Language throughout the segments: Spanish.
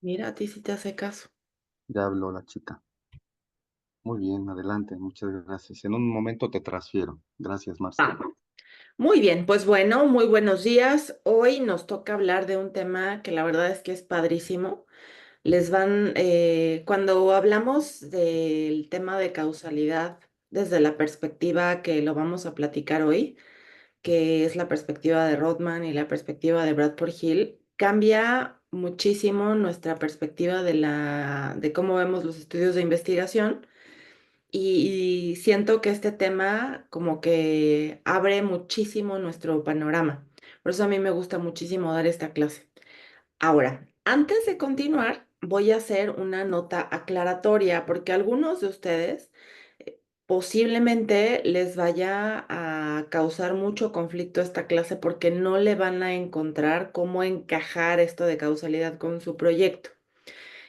Mira, a ti sí te hace caso. Ya habló la chica. Muy bien, adelante, muchas gracias. En un momento te transfiero. Gracias, Marce. Ah, muy bien, pues bueno, muy buenos días. Hoy nos toca hablar de un tema que la verdad es que es padrísimo. Cuando hablamos del tema de causalidad desde la perspectiva que lo vamos a platicar hoy, que es la perspectiva de Rothman y la perspectiva de Bradford Hill, cambia muchísimo nuestra perspectiva de cómo vemos los estudios de investigación. Y siento que este tema como que abre muchísimo nuestro panorama. Por eso a mí me gusta muchísimo dar esta clase. Ahora, antes de continuar, voy a hacer una nota aclaratoria porque algunos de ustedes posiblemente les vaya a causar mucho conflicto esta clase porque no le van a encontrar cómo encajar esto de causalidad con su proyecto.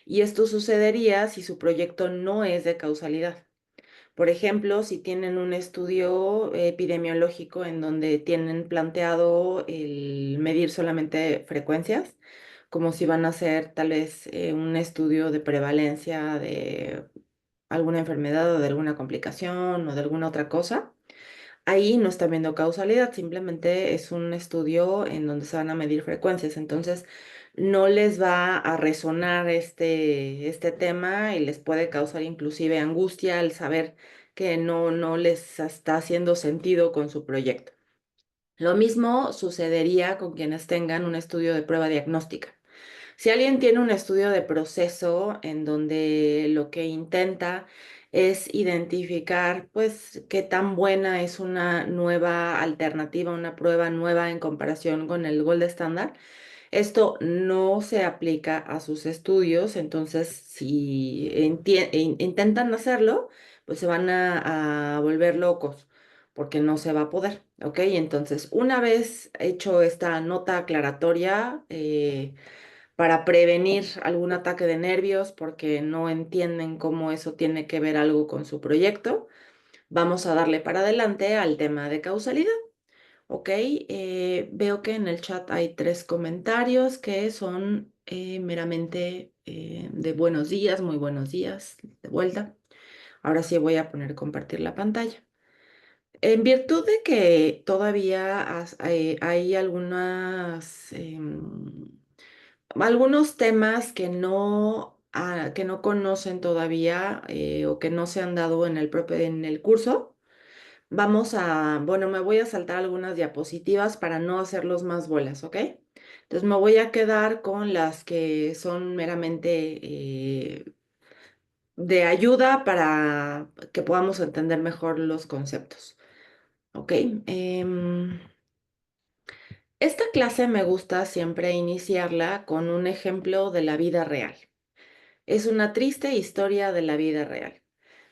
Y esto sucedería si su proyecto no es de causalidad. Por ejemplo, si tienen un estudio epidemiológico en donde tienen planteado el medir solamente frecuencias, como si van a hacer tal vez un estudio de prevalencia de alguna enfermedad o de alguna complicación o de alguna otra cosa, ahí no están viendo causalidad, simplemente es un estudio en donde se van a medir frecuencias. Entonces, no les va a resonar este tema y les puede causar inclusive angustia al saber que no les está haciendo sentido con su proyecto. Lo mismo sucedería con quienes tengan un estudio de prueba diagnóstica. Si alguien tiene un estudio de proceso en donde lo que intenta es identificar, pues, qué tan buena es una nueva alternativa, una prueba nueva en comparación con el gold estándar, esto no se aplica a sus estudios, entonces si intentan hacerlo, pues se van a volver locos porque no se va a poder, ¿ok? Entonces, una vez hecho esta nota aclaratoria, para prevenir algún ataque de nervios porque no entienden cómo eso tiene que ver algo con su proyecto. Vamos a darle para adelante al tema de causalidad. Ok, veo que en el chat hay tres comentarios que son meramente de buenos días, muy buenos días, de vuelta. Ahora sí voy a poner compartir la pantalla. En virtud de que todavía hay algunos temas que no conocen todavía o que no se han dado en el curso. Bueno, me voy a saltar algunas diapositivas para no hacerlos más bolas, ¿ok? Entonces me voy a quedar con las que son meramente de ayuda para que podamos entender mejor los conceptos, ¿ok? Esta clase me gusta siempre iniciarla con un ejemplo de la vida real. Es una triste historia de la vida real,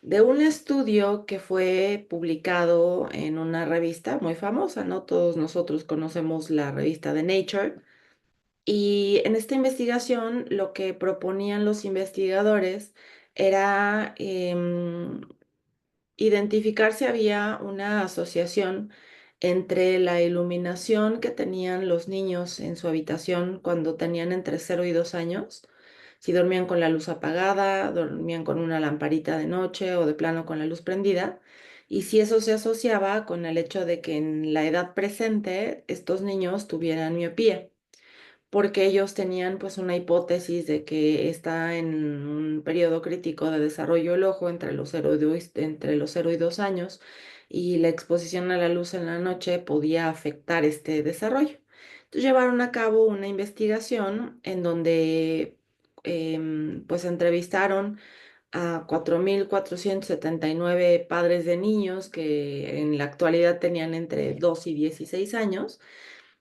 de un estudio que fue publicado en una revista muy famosa, ¿no? Todos nosotros conocemos la revista de Nature. Y en esta investigación lo que proponían los investigadores era identificar si había una asociación entre la iluminación que tenían los niños en su habitación cuando tenían entre 0 y 2 años, si dormían con la luz apagada, dormían con una lamparita de noche o de plano con la luz prendida, y si eso se asociaba con el hecho de que en la edad presente estos niños tuvieran miopía porque ellos tenían pues una hipótesis de que está en un periodo crítico de desarrollo el ojo entre los 0 y 2 años y la exposición a la luz en la noche podía afectar este desarrollo. Entonces llevaron a cabo una investigación en donde pues entrevistaron a 4.479 padres de niños que en la actualidad tenían entre 2 y 16 años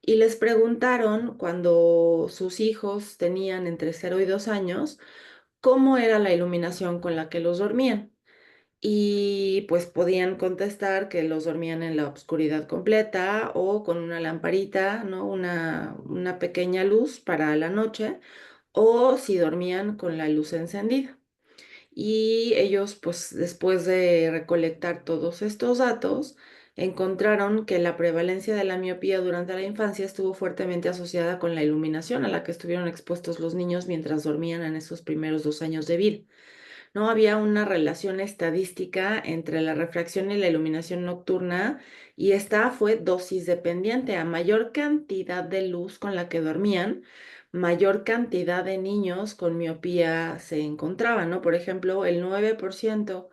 y les preguntaron cuando sus hijos tenían entre 0 y 2 años, cómo era la iluminación con la que los dormían. Y pues podían contestar que los dormían en la oscuridad completa o con una lamparita, ¿no? Una pequeña luz para la noche, o si dormían con la luz encendida. Y ellos, pues después de recolectar todos estos datos, encontraron que la prevalencia de la miopía durante la infancia estuvo fuertemente asociada con la iluminación a la que estuvieron expuestos los niños mientras dormían en esos primeros 2 años de vida. No había una relación estadística entre la refracción y la iluminación nocturna y esta fue dosis dependiente. A mayor cantidad de luz con la que dormían, mayor cantidad de niños con miopía se encontraban, ¿no? Por ejemplo, el 9%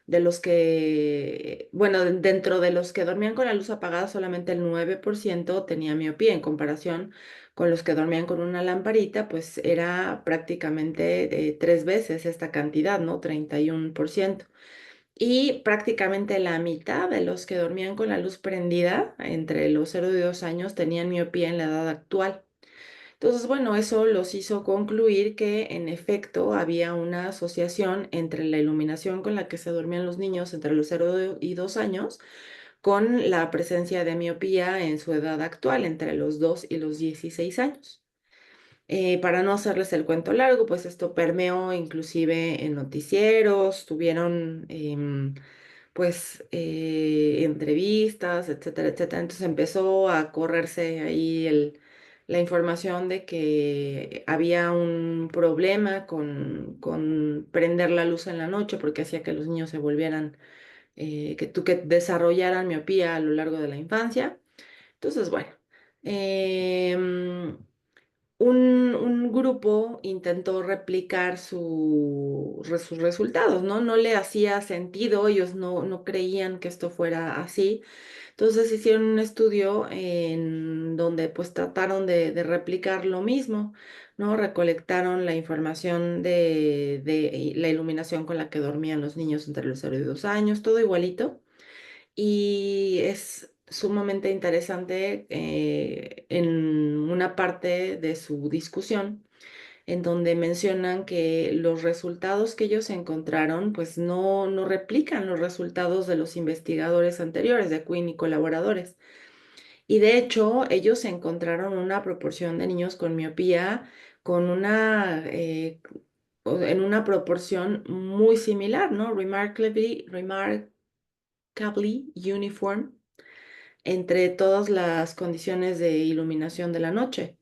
de los que, bueno, dentro de los que dormían con la luz apagada, solamente el 9% tenía miopía en comparación con los que dormían con una lamparita, pues era prácticamente 3 veces esta cantidad, ¿no? 31%. Y prácticamente la mitad de los que dormían con la luz prendida, entre los 0 y 2 años, tenían miopía en la edad actual. Entonces, bueno, eso los hizo concluir que en efecto había una asociación entre la iluminación con la que se dormían los niños entre los 0 y 2 años con la presencia de miopía en su edad actual, entre los 2 y los 16 años. Para no hacerles el cuento largo, pues esto permeó inclusive en noticieros, tuvieron pues entrevistas, etcétera, etcétera. Entonces empezó a correrse ahí la información de que había un problema con prender la luz en la noche porque hacía que los niños se volvieran, que desarrollaran miopía a lo largo de la infancia. Entonces, bueno. em, un grupo intentó replicar sus resultados, ¿no? No le hacía sentido, ellos no creían que esto fuera así. Entonces hicieron un estudio en donde pues trataron de replicar lo mismo, ¿no? Recolectaron la información de la iluminación con la que dormían los niños entre los 0 y 2 años, todo igualito. Y es sumamente interesante en una parte de su discusión en donde mencionan que los resultados que ellos encontraron pues no replican los resultados de los investigadores anteriores de Quinn y colaboradores. Y de hecho, ellos encontraron una proporción de niños con miopía con en una proporción muy similar, ¿no? Remarkably uniform entre todas las condiciones de iluminación de la noche.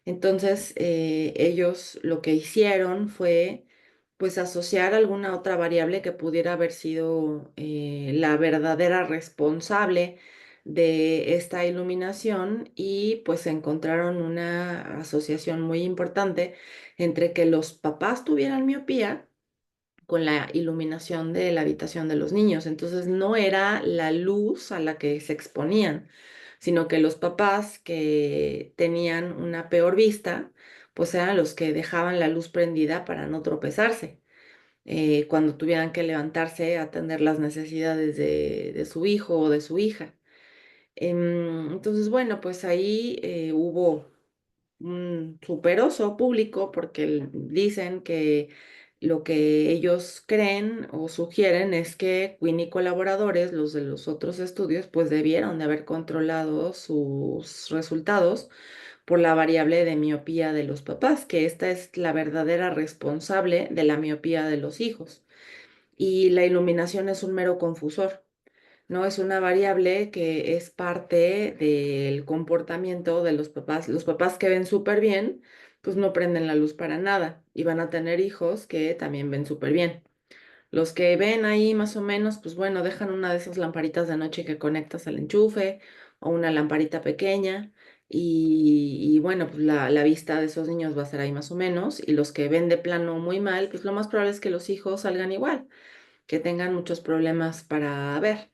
Entonces, ellos lo que hicieron fue, pues, asociar alguna otra variable que pudiera haber sido la verdadera responsable de esta iluminación y pues encontraron una asociación muy importante entre que los papás tuvieran miopía con la iluminación de la habitación de los niños. Entonces no era la luz a la que se exponían, sino que los papás que tenían una peor vista, pues eran los que dejaban la luz prendida para no tropezarse. Cuando tuvieran que levantarse a atender las necesidades de su hijo o de su hija. Entonces, bueno, pues ahí hubo un super oso público porque dicen que lo que ellos creen o sugieren es que Quinn y colaboradores, los de los otros estudios, pues debieron de haber controlado sus resultados por la variable de miopía de los papás, que esta es la verdadera responsable de la miopía de los hijos. Y la iluminación es un mero confusor. No es una variable que es parte del comportamiento de los papás. Los papás que ven súper bien, pues no prenden la luz para nada y van a tener hijos que también ven súper bien. Los que ven ahí más o menos, pues bueno, dejan una de esas lamparitas de noche que conectas al enchufe o una lamparita pequeña y bueno, pues la vista de esos niños va a ser ahí más o menos y los que ven de plano muy mal, pues lo más probable es que los hijos salgan igual, que tengan muchos problemas para ver.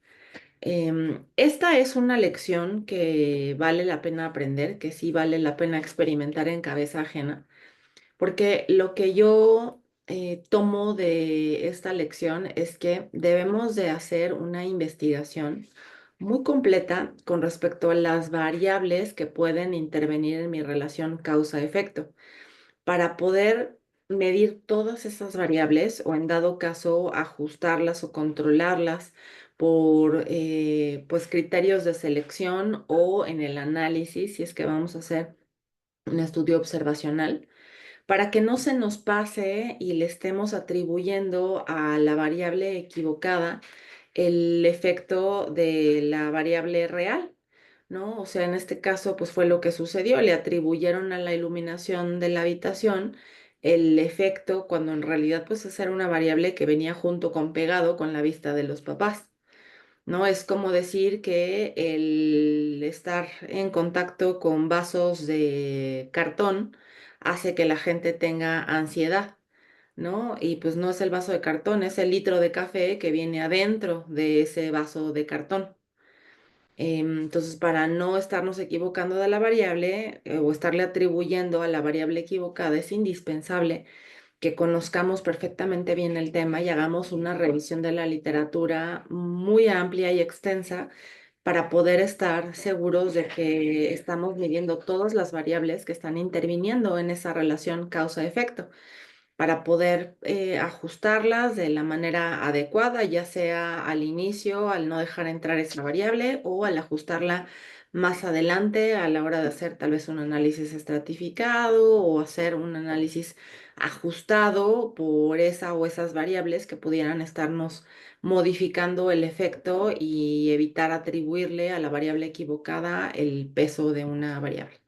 Esta es una lección que vale la pena aprender, que sí vale la pena experimentar en cabeza ajena, porque lo que yo tomo de esta lección es que debemos de hacer una investigación muy completa con respecto a las variables que pueden intervenir en mi relación causa-efecto para poder medir todas esas variables o en dado caso ajustarlas o controlarlas por pues criterios de selección o en el análisis, si es que vamos a hacer un estudio observacional, para que no se nos pase y le estemos atribuyendo a la variable equivocada el efecto de la variable real, ¿no? O sea, en este caso, pues fue lo que sucedió. Le atribuyeron a la iluminación de la habitación el efecto cuando en realidad, pues esa era una variable que venía junto con pegado con la vista de los papás. ¿No? Es como decir que el estar en contacto con vasos de cartón hace que la gente tenga ansiedad, ¿no? Y pues no es el vaso de cartón, es el litro de café que viene adentro de ese vaso de cartón. Entonces, para no estarnos equivocando de la variable o estarle atribuyendo a la variable equivocada, es indispensable que conozcamos perfectamente bien el tema y hagamos una revisión de la literatura muy amplia y extensa para poder estar seguros de que estamos midiendo todas las variables que están interviniendo en esa relación causa-efecto para poder ajustarlas de la manera adecuada, ya sea al inicio, al no dejar entrar esa variable o al ajustarla más adelante a la hora de hacer tal vez un análisis estratificado o hacer un análisis ajustado por esa o esas variables que pudieran estarnos modificando el efecto y evitar atribuirle a la variable equivocada el peso de una variable.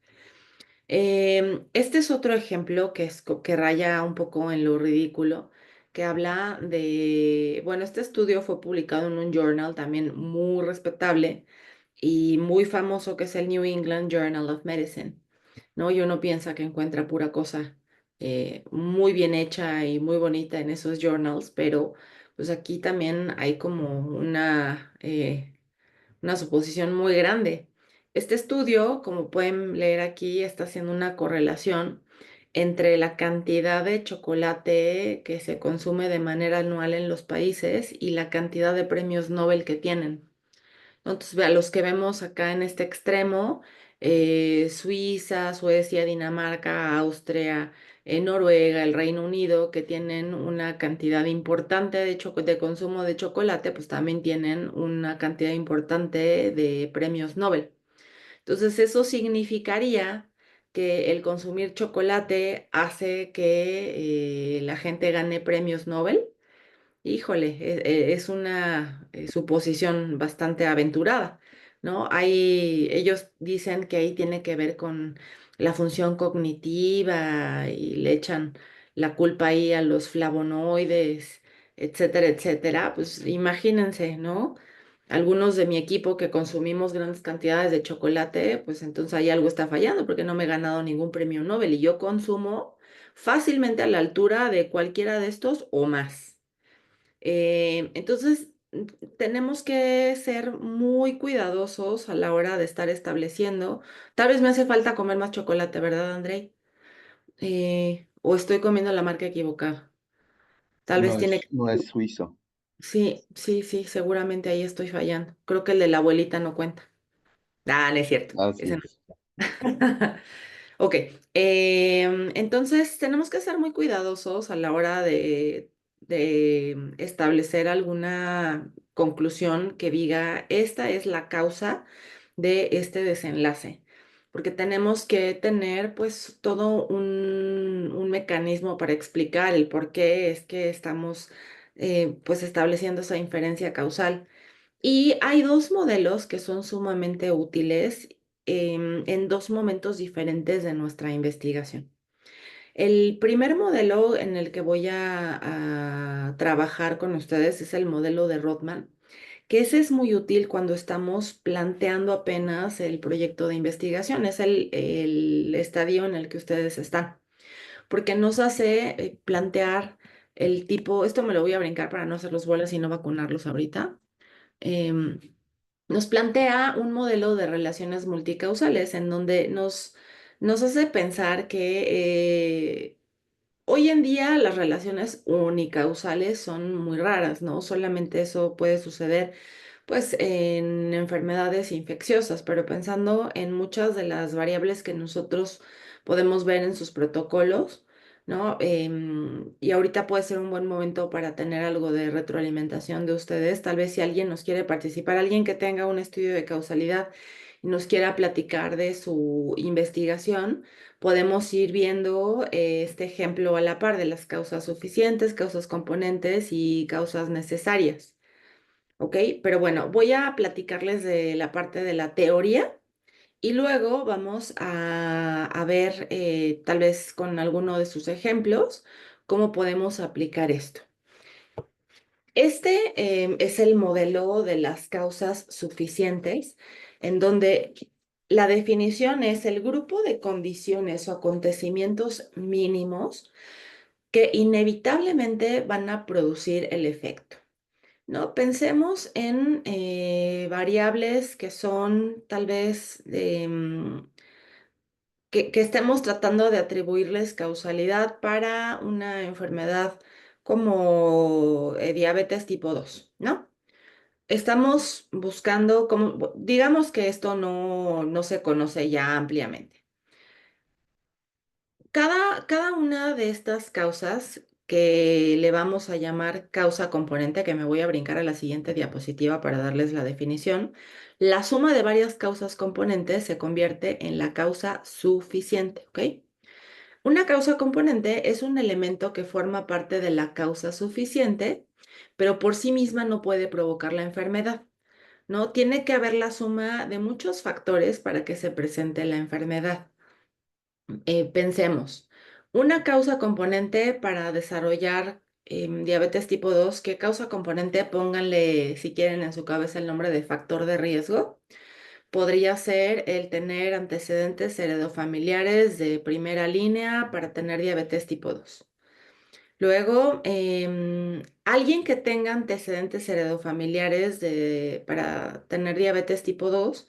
Este es otro ejemplo que raya un poco en lo ridículo, que habla de, bueno, este estudio fue publicado en un journal también muy respetable y muy famoso, que es el New England Journal of Medicine, ¿no? Y uno piensa que encuentra pura cosa muy bien hecha y muy bonita en esos journals, pero pues aquí también hay como una suposición muy grande. Este estudio, como pueden leer aquí, está haciendo una correlación entre la cantidad de chocolate que se consume de manera anual en los países y la cantidad de premios Nobel que tienen. Entonces, vea, los que vemos acá en este extremo, Suiza, Suecia, Dinamarca, Austria, Noruega, el Reino Unido, que tienen una cantidad importante de consumo de chocolate, pues también tienen una cantidad importante de premios Nobel. Entonces, eso significaría que el consumir chocolate hace que la gente gane premios Nobel. Híjole, es una suposición bastante aventurada, ¿no? Ellos dicen que ahí tiene que ver con la función cognitiva y le echan la culpa ahí a los flavonoides, etcétera, etcétera. Pues imagínense, ¿no? Algunos de mi equipo que consumimos grandes cantidades de chocolate, pues entonces ahí algo está fallando porque no me he ganado ningún premio Nobel y yo consumo fácilmente a la altura de cualquiera de estos o más. Entonces, tenemos que ser muy cuidadosos a la hora de estar estableciendo. Tal vez me hace falta comer más chocolate, ¿verdad, Andrei? O estoy comiendo la marca equivocada. Tal vez tiene que... No es suizo. Sí, sí, sí, seguramente ahí estoy fallando. Creo que el de la abuelita no cuenta. Ah, no es cierto. Así Ese no. es. Ok, entonces tenemos que ser muy cuidadosos a la hora de establecer alguna conclusión que diga, esta es la causa de este desenlace, porque tenemos que tener pues todo un mecanismo para explicar el por qué es que estamos pues estableciendo esa inferencia causal. Y hay dos modelos que son sumamente útiles en dos momentos diferentes de nuestra investigación. El primer modelo en el que voy a trabajar con ustedes es el modelo de Rothman, que ese es muy útil cuando estamos planteando apenas el proyecto de investigación. Es el estadio en el que ustedes están, porque nos hace plantear el tipo, esto me lo voy a brincar para no hacerlos bolas y no vacunarlos ahorita. em, Nos plantea un modelo de relaciones multicausales en donde nos hace pensar que hoy en día las relaciones unicausales son muy raras, ¿no? Solamente eso puede suceder pues en enfermedades infecciosas, pero pensando en muchas de las variables que nosotros podemos ver en sus protocolos, ¿no? Y ahorita puede ser un buen momento para tener algo de retroalimentación de ustedes. Tal vez si alguien nos quiere participar, alguien que tenga un estudio de causalidad y nos quiera platicar de su investigación, podemos ir viendo este ejemplo a la par de las causas suficientes, causas componentes y causas necesarias. ¿ok? Pero bueno, voy a platicarles de la parte de la teoría y luego vamos a ver, tal vez con alguno de sus ejemplos, cómo podemos aplicar esto. Este es el modelo de las causas suficientes, en donde la definición es el grupo de condiciones o acontecimientos mínimos que inevitablemente van a producir el efecto, ¿no? Pensemos en variables que son tal vez que estemos tratando de atribuirles causalidad para una enfermedad como diabetes tipo 2, ¿no? Estamos buscando, como, digamos que esto no se conoce ya ampliamente. Cada una de estas causas que le vamos a llamar causa componente, que me voy a brincar a la siguiente diapositiva para darles la definición, la suma de varias causas componentes se convierte en la causa suficiente, ¿ok? Una causa componente es un elemento que forma parte de la causa suficiente, pero por sí misma no puede provocar la enfermedad, ¿no? Tiene que haber la suma de muchos factores para que se presente la enfermedad. Pensemos, una causa componente para desarrollar diabetes tipo 2, ¿qué causa componente? Pónganle, si quieren, en su cabeza el nombre de factor de riesgo. Podría ser el tener antecedentes heredofamiliares de primera línea para tener diabetes tipo 2. Luego, alguien que tenga antecedentes heredofamiliares para tener diabetes tipo 2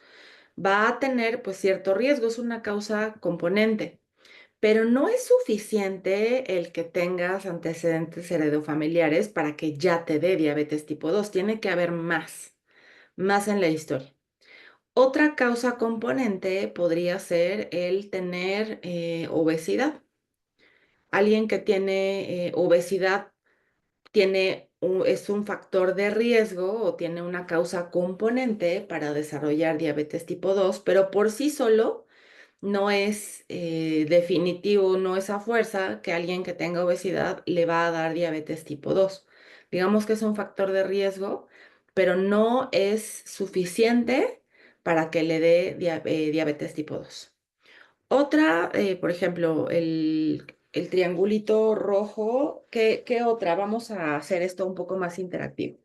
va a tener pues cierto riesgo, es una causa componente, pero no es suficiente el que tengas antecedentes heredofamiliares para que ya te dé diabetes tipo 2. Tiene que haber más en la historia. Otra causa componente podría ser el tener obesidad. Alguien que tiene obesidad es un factor de riesgo o tiene una causa componente para desarrollar diabetes tipo 2, pero por sí solo no es definitivo, no es a fuerza que alguien que tenga obesidad le va a dar diabetes tipo 2. Digamos que es un factor de riesgo, pero no es suficiente para que le dé diabetes tipo 2. Otra, por ejemplo, el triangulito rojo, ¿qué otra? Vamos a hacer esto un poco más interactivo,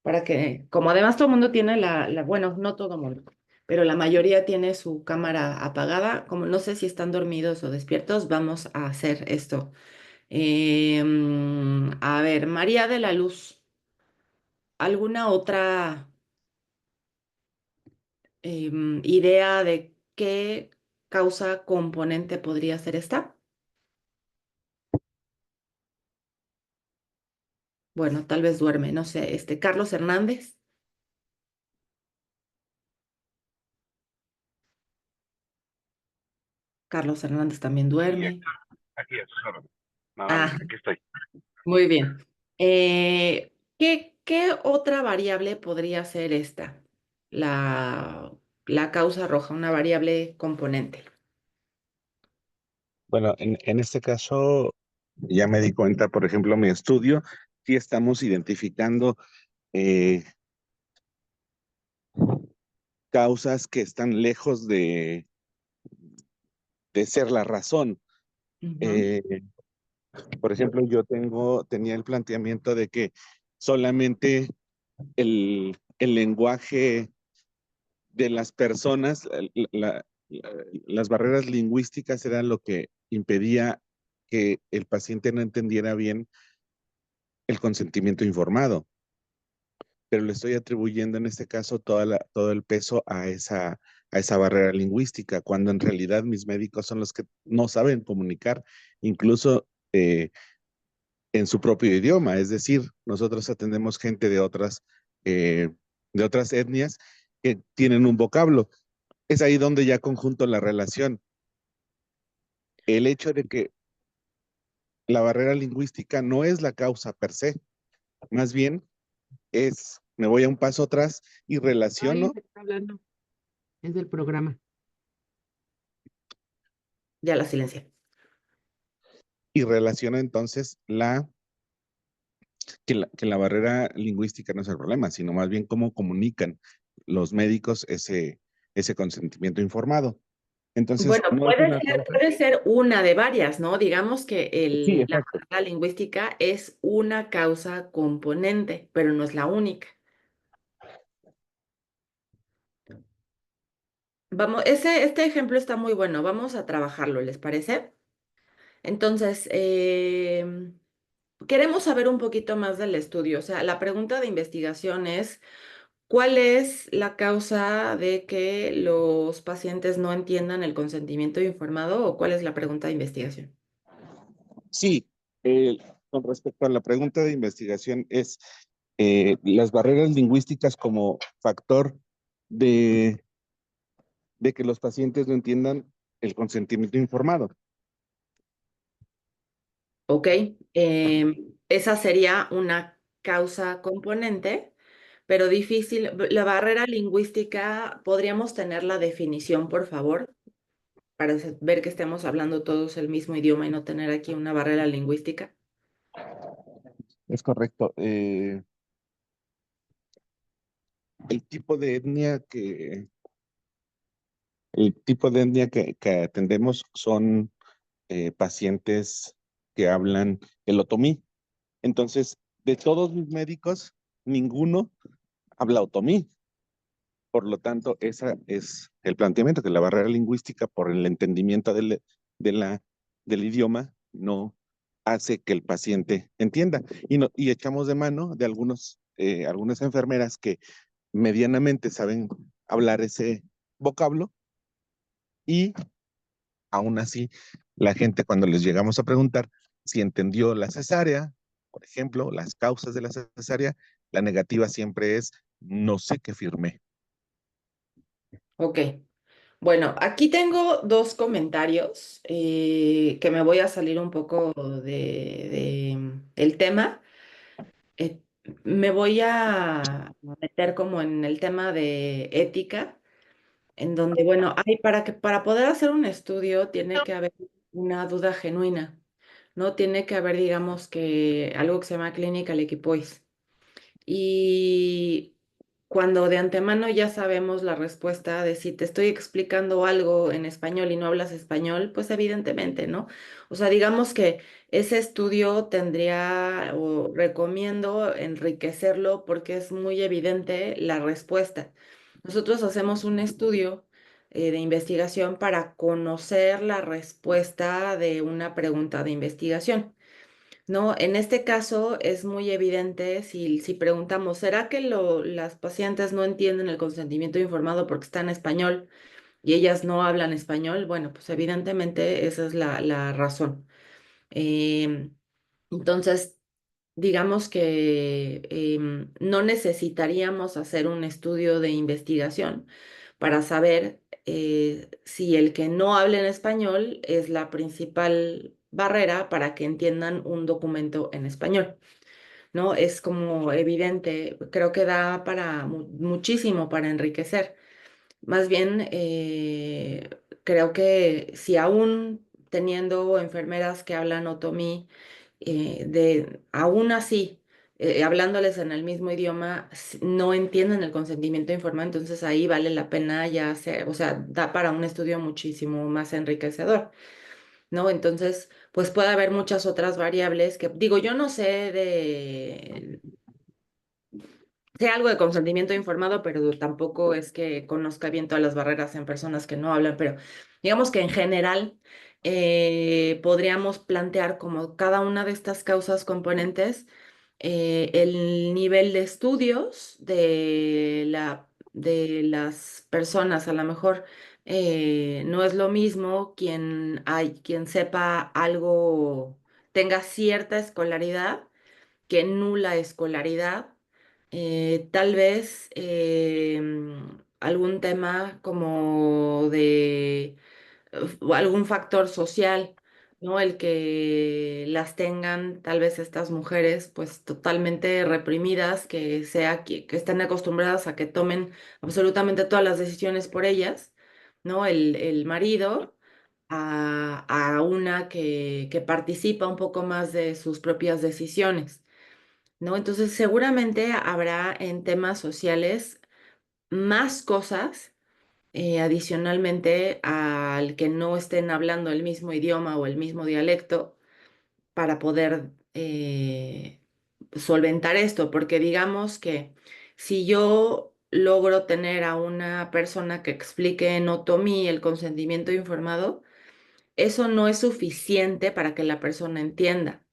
para que, como además todo el mundo tiene bueno, no todo el mundo, pero la mayoría tiene su cámara apagada, como no sé si están dormidos o despiertos, vamos a hacer esto. A ver, María de la Luz, ¿alguna otra idea de qué causa componente podría ser esta? Bueno, tal vez duerme, no sé, Carlos Hernández. Carlos Hernández también Sí, duerme. aquí es, claro. Nada más, Ah, aquí estoy. muy bien. ¿Qué otra variable podría ser esta? La, la causa roja, una variable componente. Bueno, en este caso, ya me di cuenta, por ejemplo, mi estudio, sí estamos identificando eh, causas que están lejos de ser la razón. Ujú, Eh, por ejemplo, tenía el planteamiento de que solamente el lenguaje de las personas, las barreras lingüísticas eran lo que impedía que el paciente no entendiera bien el consentimiento informado, pero le estoy atribuyendo en este caso todo el peso a esa barrera lingüística, cuando en realidad mis médicos son los que no saben comunicar, incluso en su propio idioma. Es decir, nosotros atendemos gente eh, de otras etnias que tienen un vocablo. Es ahí donde ya conjunto la relación. El hecho de que la barrera lingüística no es la causa per se, más bien me voy a un paso atrás y Ay, relaciono, se está hablando. Es del programa. Ya la silencié. y relaciono entonces que la barrera lingüística no es el problema, sino más bien cómo comunican los médicos ese consentimiento informado. Entonces, Bueno, no es una causa. puede ser una de varias, ¿no? Digamos que Sí, la exacto. barrera lingüística es una causa componente, pero no es la única. Vamos, este ejemplo está muy bueno, vamos a trabajarlo, ¿les parece? Entonces, queremos saber un poquito más del estudio. O sea, la pregunta de investigación es, ¿cuál es la causa de que los pacientes no entiendan el consentimiento informado o cuál es la pregunta de investigación? Sí, eh, con respecto a la pregunta de investigación es las barreras lingüísticas como factor de, de que los pacientes no entiendan el consentimiento informado. ¿Ok? Esa sería una causa componente, pero difícil. La barrera lingüística, ¿podríamos tener la definición, por favor? Para ver que estemos hablando todos el mismo idioma y no tener aquí una barrera lingüística. Es correcto. El tipo de etnia que atendemos son pacientes que hablan el otomí. Entonces, de todos mis médicos, ninguno habla otomí. Por lo tanto, ese es el planteamiento, que la barrera lingüística por el entendimiento de la, del idioma no hace que el paciente entienda. Y echamos de mano de algunas enfermeras que medianamente saben hablar ese vocablo y aún así la gente cuando les llegamos a preguntar si entendió la cesárea, por ejemplo, las causas de la cesárea, la negativa siempre es no sé qué firmé. Ok. Bueno, aquí tengo dos comentarios que me voy a salir un poco el tema. Eh, Me voy a meter como en el tema de ética, en donde, bueno, para poder hacer un estudio tiene que haber una duda genuina, ¿no? Tiene que haber, digamos, que algo que se llama clinical equipoise. Y cuando de antemano ya sabemos la respuesta de si te estoy explicando algo en español y no hablas español, pues evidentemente, ¿no? O sea, digamos que ese estudio tendría o recomiendo enriquecerlo porque es muy evidente la respuesta. Nosotros hacemos un estudio de investigación para conocer la respuesta de una pregunta de investigación. No, en este caso es muy evidente si preguntamos, ¿será que las pacientes no entienden el consentimiento informado porque está en español y ellas no hablan español? Bueno, pues evidentemente esa es la razón. Em, entonces, digamos que no necesitaríamos hacer un estudio de investigación para saber si el que no hable en español es la principal barrera para que entiendan un documento en español, ¿no? Es como evidente, creo que da para muchísimo para enriquecer. Más bien, creo que si aún teniendo enfermeras que hablan otomí, aún así, hablándoles en el mismo idioma, no entienden el consentimiento informado, entonces ahí vale la pena ya hacer, o sea, da para un estudio muchísimo más enriquecedor, ¿no? Entonces, pues puede haber muchas otras variables que, digo, yo no sé sé algo de consentimiento informado, pero tampoco es que conozca bien todas las barreras en personas que no hablan, pero digamos que en general podríamos plantear como cada una de estas causas componentes el nivel de estudios de las personas. A lo mejor no es lo mismo quien sepa algo, tenga cierta escolaridad que nula escolaridad, tal vez algún tema como o algún factor social, ¿no? El que las tengan tal vez estas mujeres pues totalmente reprimidas, que estén acostumbradas a que tomen absolutamente todas las decisiones por ellas, ¿no? El marido. A una que participa un poco más de sus propias decisiones. ¿no? Entonces, seguramente habrá en temas sociales más cosas adicionalmente al que no estén hablando el mismo idioma o el mismo dialecto para poder solventar esto, porque digamos que si yo logro tener a una persona que explique en otomí el consentimiento informado, eso no es suficiente para que la persona entienda,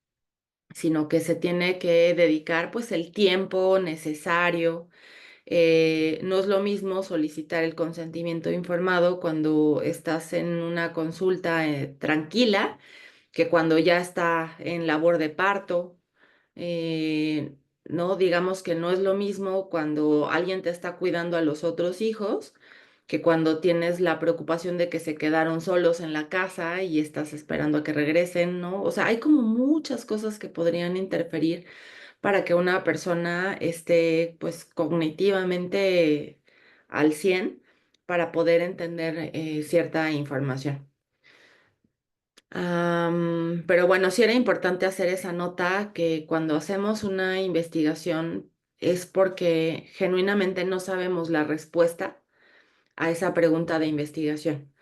sino que se tiene que dedicar pues el tiempo necesario. No es lo mismo solicitar el consentimiento informado cuando estás en una consulta tranquila que cuando ya está en labor de parto. No, digamos que no es lo mismo cuando alguien te está cuidando a los otros hijos que cuando tienes la preocupación de que se quedaron solos en la casa y estás esperando a que regresen, ¿no? O sea, hay como muchas cosas que podrían interferir para que una persona esté pues cognitivamente al 100 para poder entender cierta información. Pero bueno, sí era importante hacer esa nota que cuando hacemos una investigación es porque genuinamente no sabemos la respuesta a esa pregunta de investigación.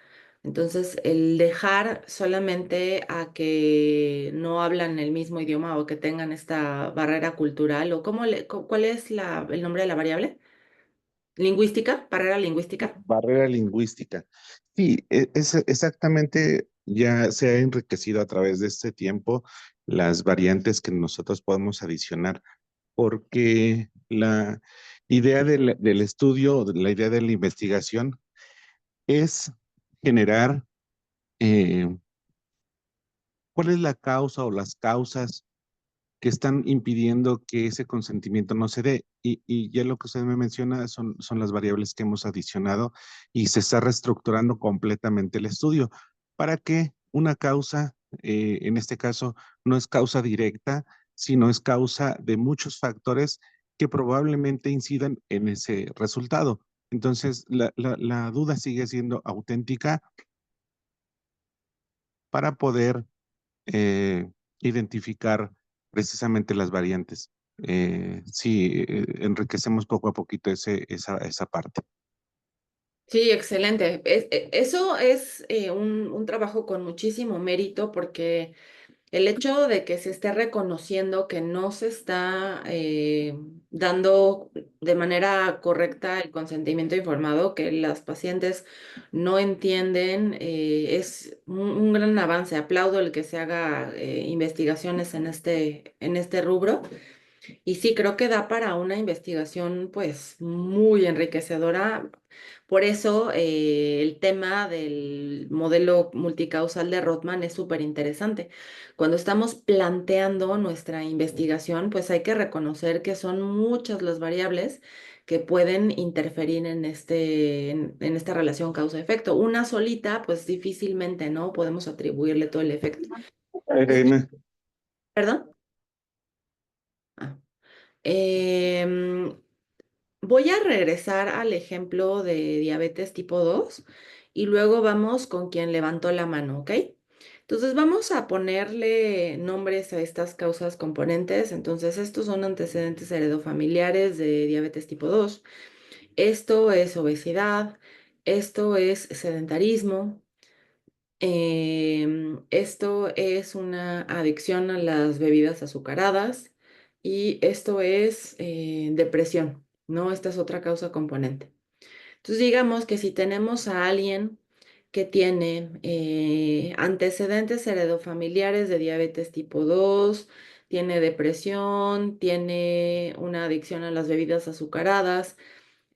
Entonces, el dejar solamente a que no hablan el mismo idioma o que tengan esta barrera cultural, o ¿cuál es el nombre de la variable? ¿Lingüística? ¿Barrera lingüística? Barrera lingüística. Sí, es exactamente, ya se ha enriquecido a través de este tiempo las variantes que nosotros podemos adicionar, porque la idea del estudio, la idea de la investigación es generar eh, cuál es la causa o las causas que están impidiendo que ese consentimiento no se dé. Y ya lo que usted me menciona son las variables que hemos adicionado y se está reestructurando completamente el estudio para que una causa, en este caso, no es causa directa, sino es causa de muchos factores que probablemente incidan en ese resultado. Entonces, la duda sigue siendo auténtica para poder eh, identificar precisamente las variantes. Sí, enriquecemos poco a poquito esa parte. Sí, excelente. Eso es un trabajo con muchísimo mérito porque el hecho de que se esté reconociendo que no se está dando de manera correcta el consentimiento informado, que las pacientes no entienden, es un gran avance. Aplaudo el que se haga investigaciones en este rubro. Y sí, creo que da para una investigación pues muy enriquecedora. Por eso el tema del modelo multicausal de Rothman es súper interesante. Cuando estamos planteando nuestra investigación, pues hay que reconocer que son muchas las variables que pueden interferir en esta relación causa-efecto. Una solita, pues difícilmente, ¿no? Podemos atribuirle todo el efecto. Entonces, Eh, ¿perdón? Ah. Em, Voy a regresar al ejemplo de diabetes tipo 2 y luego vamos con quien levantó la mano, ¿ok? Entonces vamos a ponerle nombres a estas causas componentes. Entonces estos son antecedentes heredofamiliares de diabetes tipo 2. Esto es obesidad. Esto es sedentarismo. Esto es una adicción a las bebidas azucaradas y esto es depresión, ¿no? Esta es otra causa componente. Entonces, digamos que si tenemos a alguien que tiene antecedentes heredofamiliares de diabetes tipo 2, tiene depresión, tiene una adicción a las bebidas azucaradas,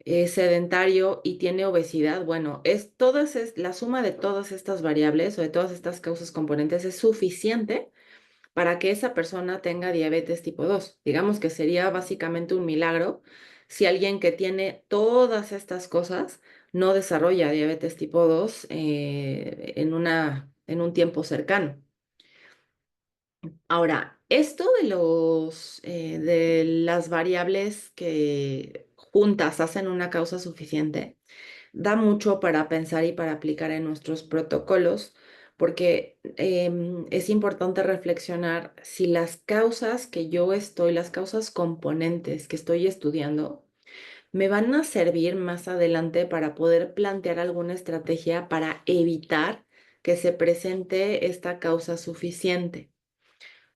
es sedentario y tiene obesidad, bueno, la suma de todas estas variables o de todas estas causas componentes es suficiente para que esa persona tenga diabetes tipo 2. Digamos que sería básicamente un milagro si alguien que tiene todas estas cosas no desarrolla diabetes tipo 2 en un tiempo cercano. Ahora, esto de las variables que juntas hacen una causa suficiente, da mucho para pensar y para aplicar en nuestros protocolos, porque es importante reflexionar si las causas que yo estoy, las causas componentes que estoy estudiando, me van a servir más adelante para poder plantear alguna estrategia para evitar que se presente esta causa suficiente.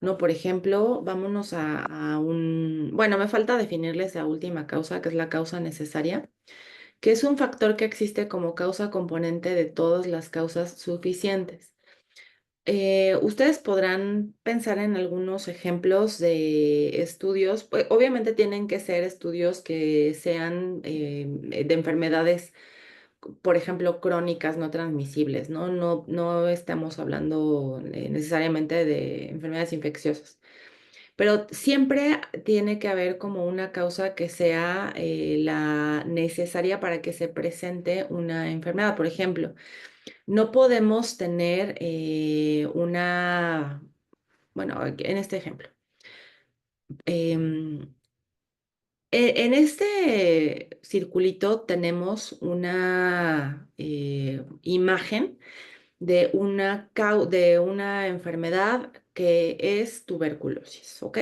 No, por ejemplo, vámonos a un, bueno, me falta definirle esa última causa, que es la causa necesaria, que es un factor que existe como causa componente de todas las causas suficientes. Ustedes podrán pensar en algunos ejemplos de estudios, pues, obviamente tienen que ser estudios que sean de enfermedades, por ejemplo, crónicas no transmisibles, ¿no? No estamos hablando necesariamente de enfermedades infecciosas, pero siempre tiene que haber como una causa que sea la necesaria para que se presente una enfermedad. Por ejemplo, no podemos tener bueno, en este ejemplo, em, en este circulito tenemos una imagen de de una enfermedad que es tuberculosis, ¿ok?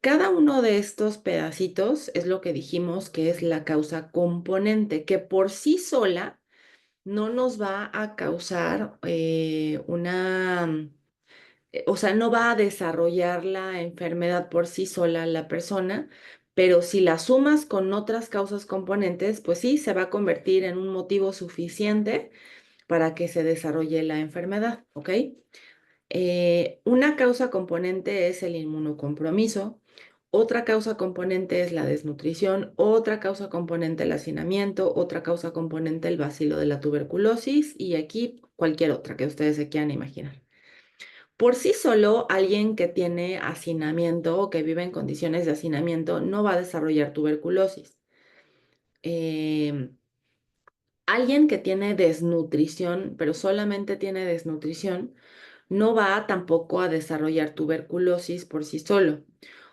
Cada uno de estos pedacitos es lo que dijimos que es la causa componente, que por sí sola no nos va a causar o sea, no va a desarrollar la enfermedad por sí sola la persona, pero si la sumas con otras causas componentes, pues sí, se va a convertir en un motivo suficiente para que se desarrolle la enfermedad, ¿ok? Una causa componente es el inmunocompromiso, otra causa componente es la desnutrición, otra causa componente el hacinamiento, otra causa componente el bacilo de la tuberculosis y aquí cualquier otra que ustedes se quieran imaginar. Por sí solo, alguien que tiene hacinamiento o que vive en condiciones de hacinamiento no va a desarrollar tuberculosis. Em, Alguien que tiene desnutrición, pero solamente tiene desnutrición, no va tampoco a desarrollar tuberculosis por sí solo.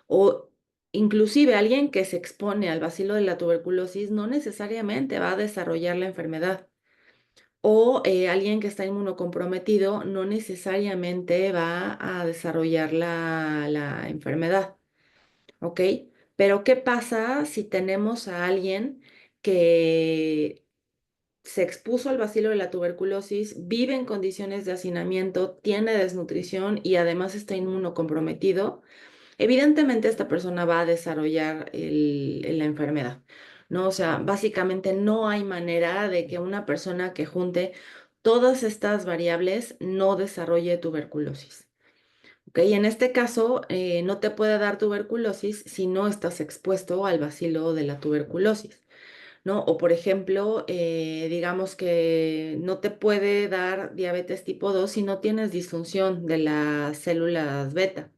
O inclusive alguien que se expone al bacilo de la tuberculosis no necesariamente va a desarrollar la enfermedad. O alguien que está inmunocomprometido no necesariamente va a desarrollar la enfermedad, ¿ok? Pero ¿qué pasa si tenemos a alguien que se expuso al bacilo de la tuberculosis, vive en condiciones de hacinamiento, tiene desnutrición y además está inmunocomprometido? Evidentemente esta persona va a desarrollar la enfermedad, ¿no? O sea, básicamente no hay manera de que una persona que junte todas estas variables no desarrolle tuberculosis. ¿Ok? En este caso, no te puede dar tuberculosis si no estás expuesto al bacilo de la tuberculosis, ¿no? O por ejemplo, digamos que no te puede dar diabetes tipo 2 si no tienes disfunción de las células beta.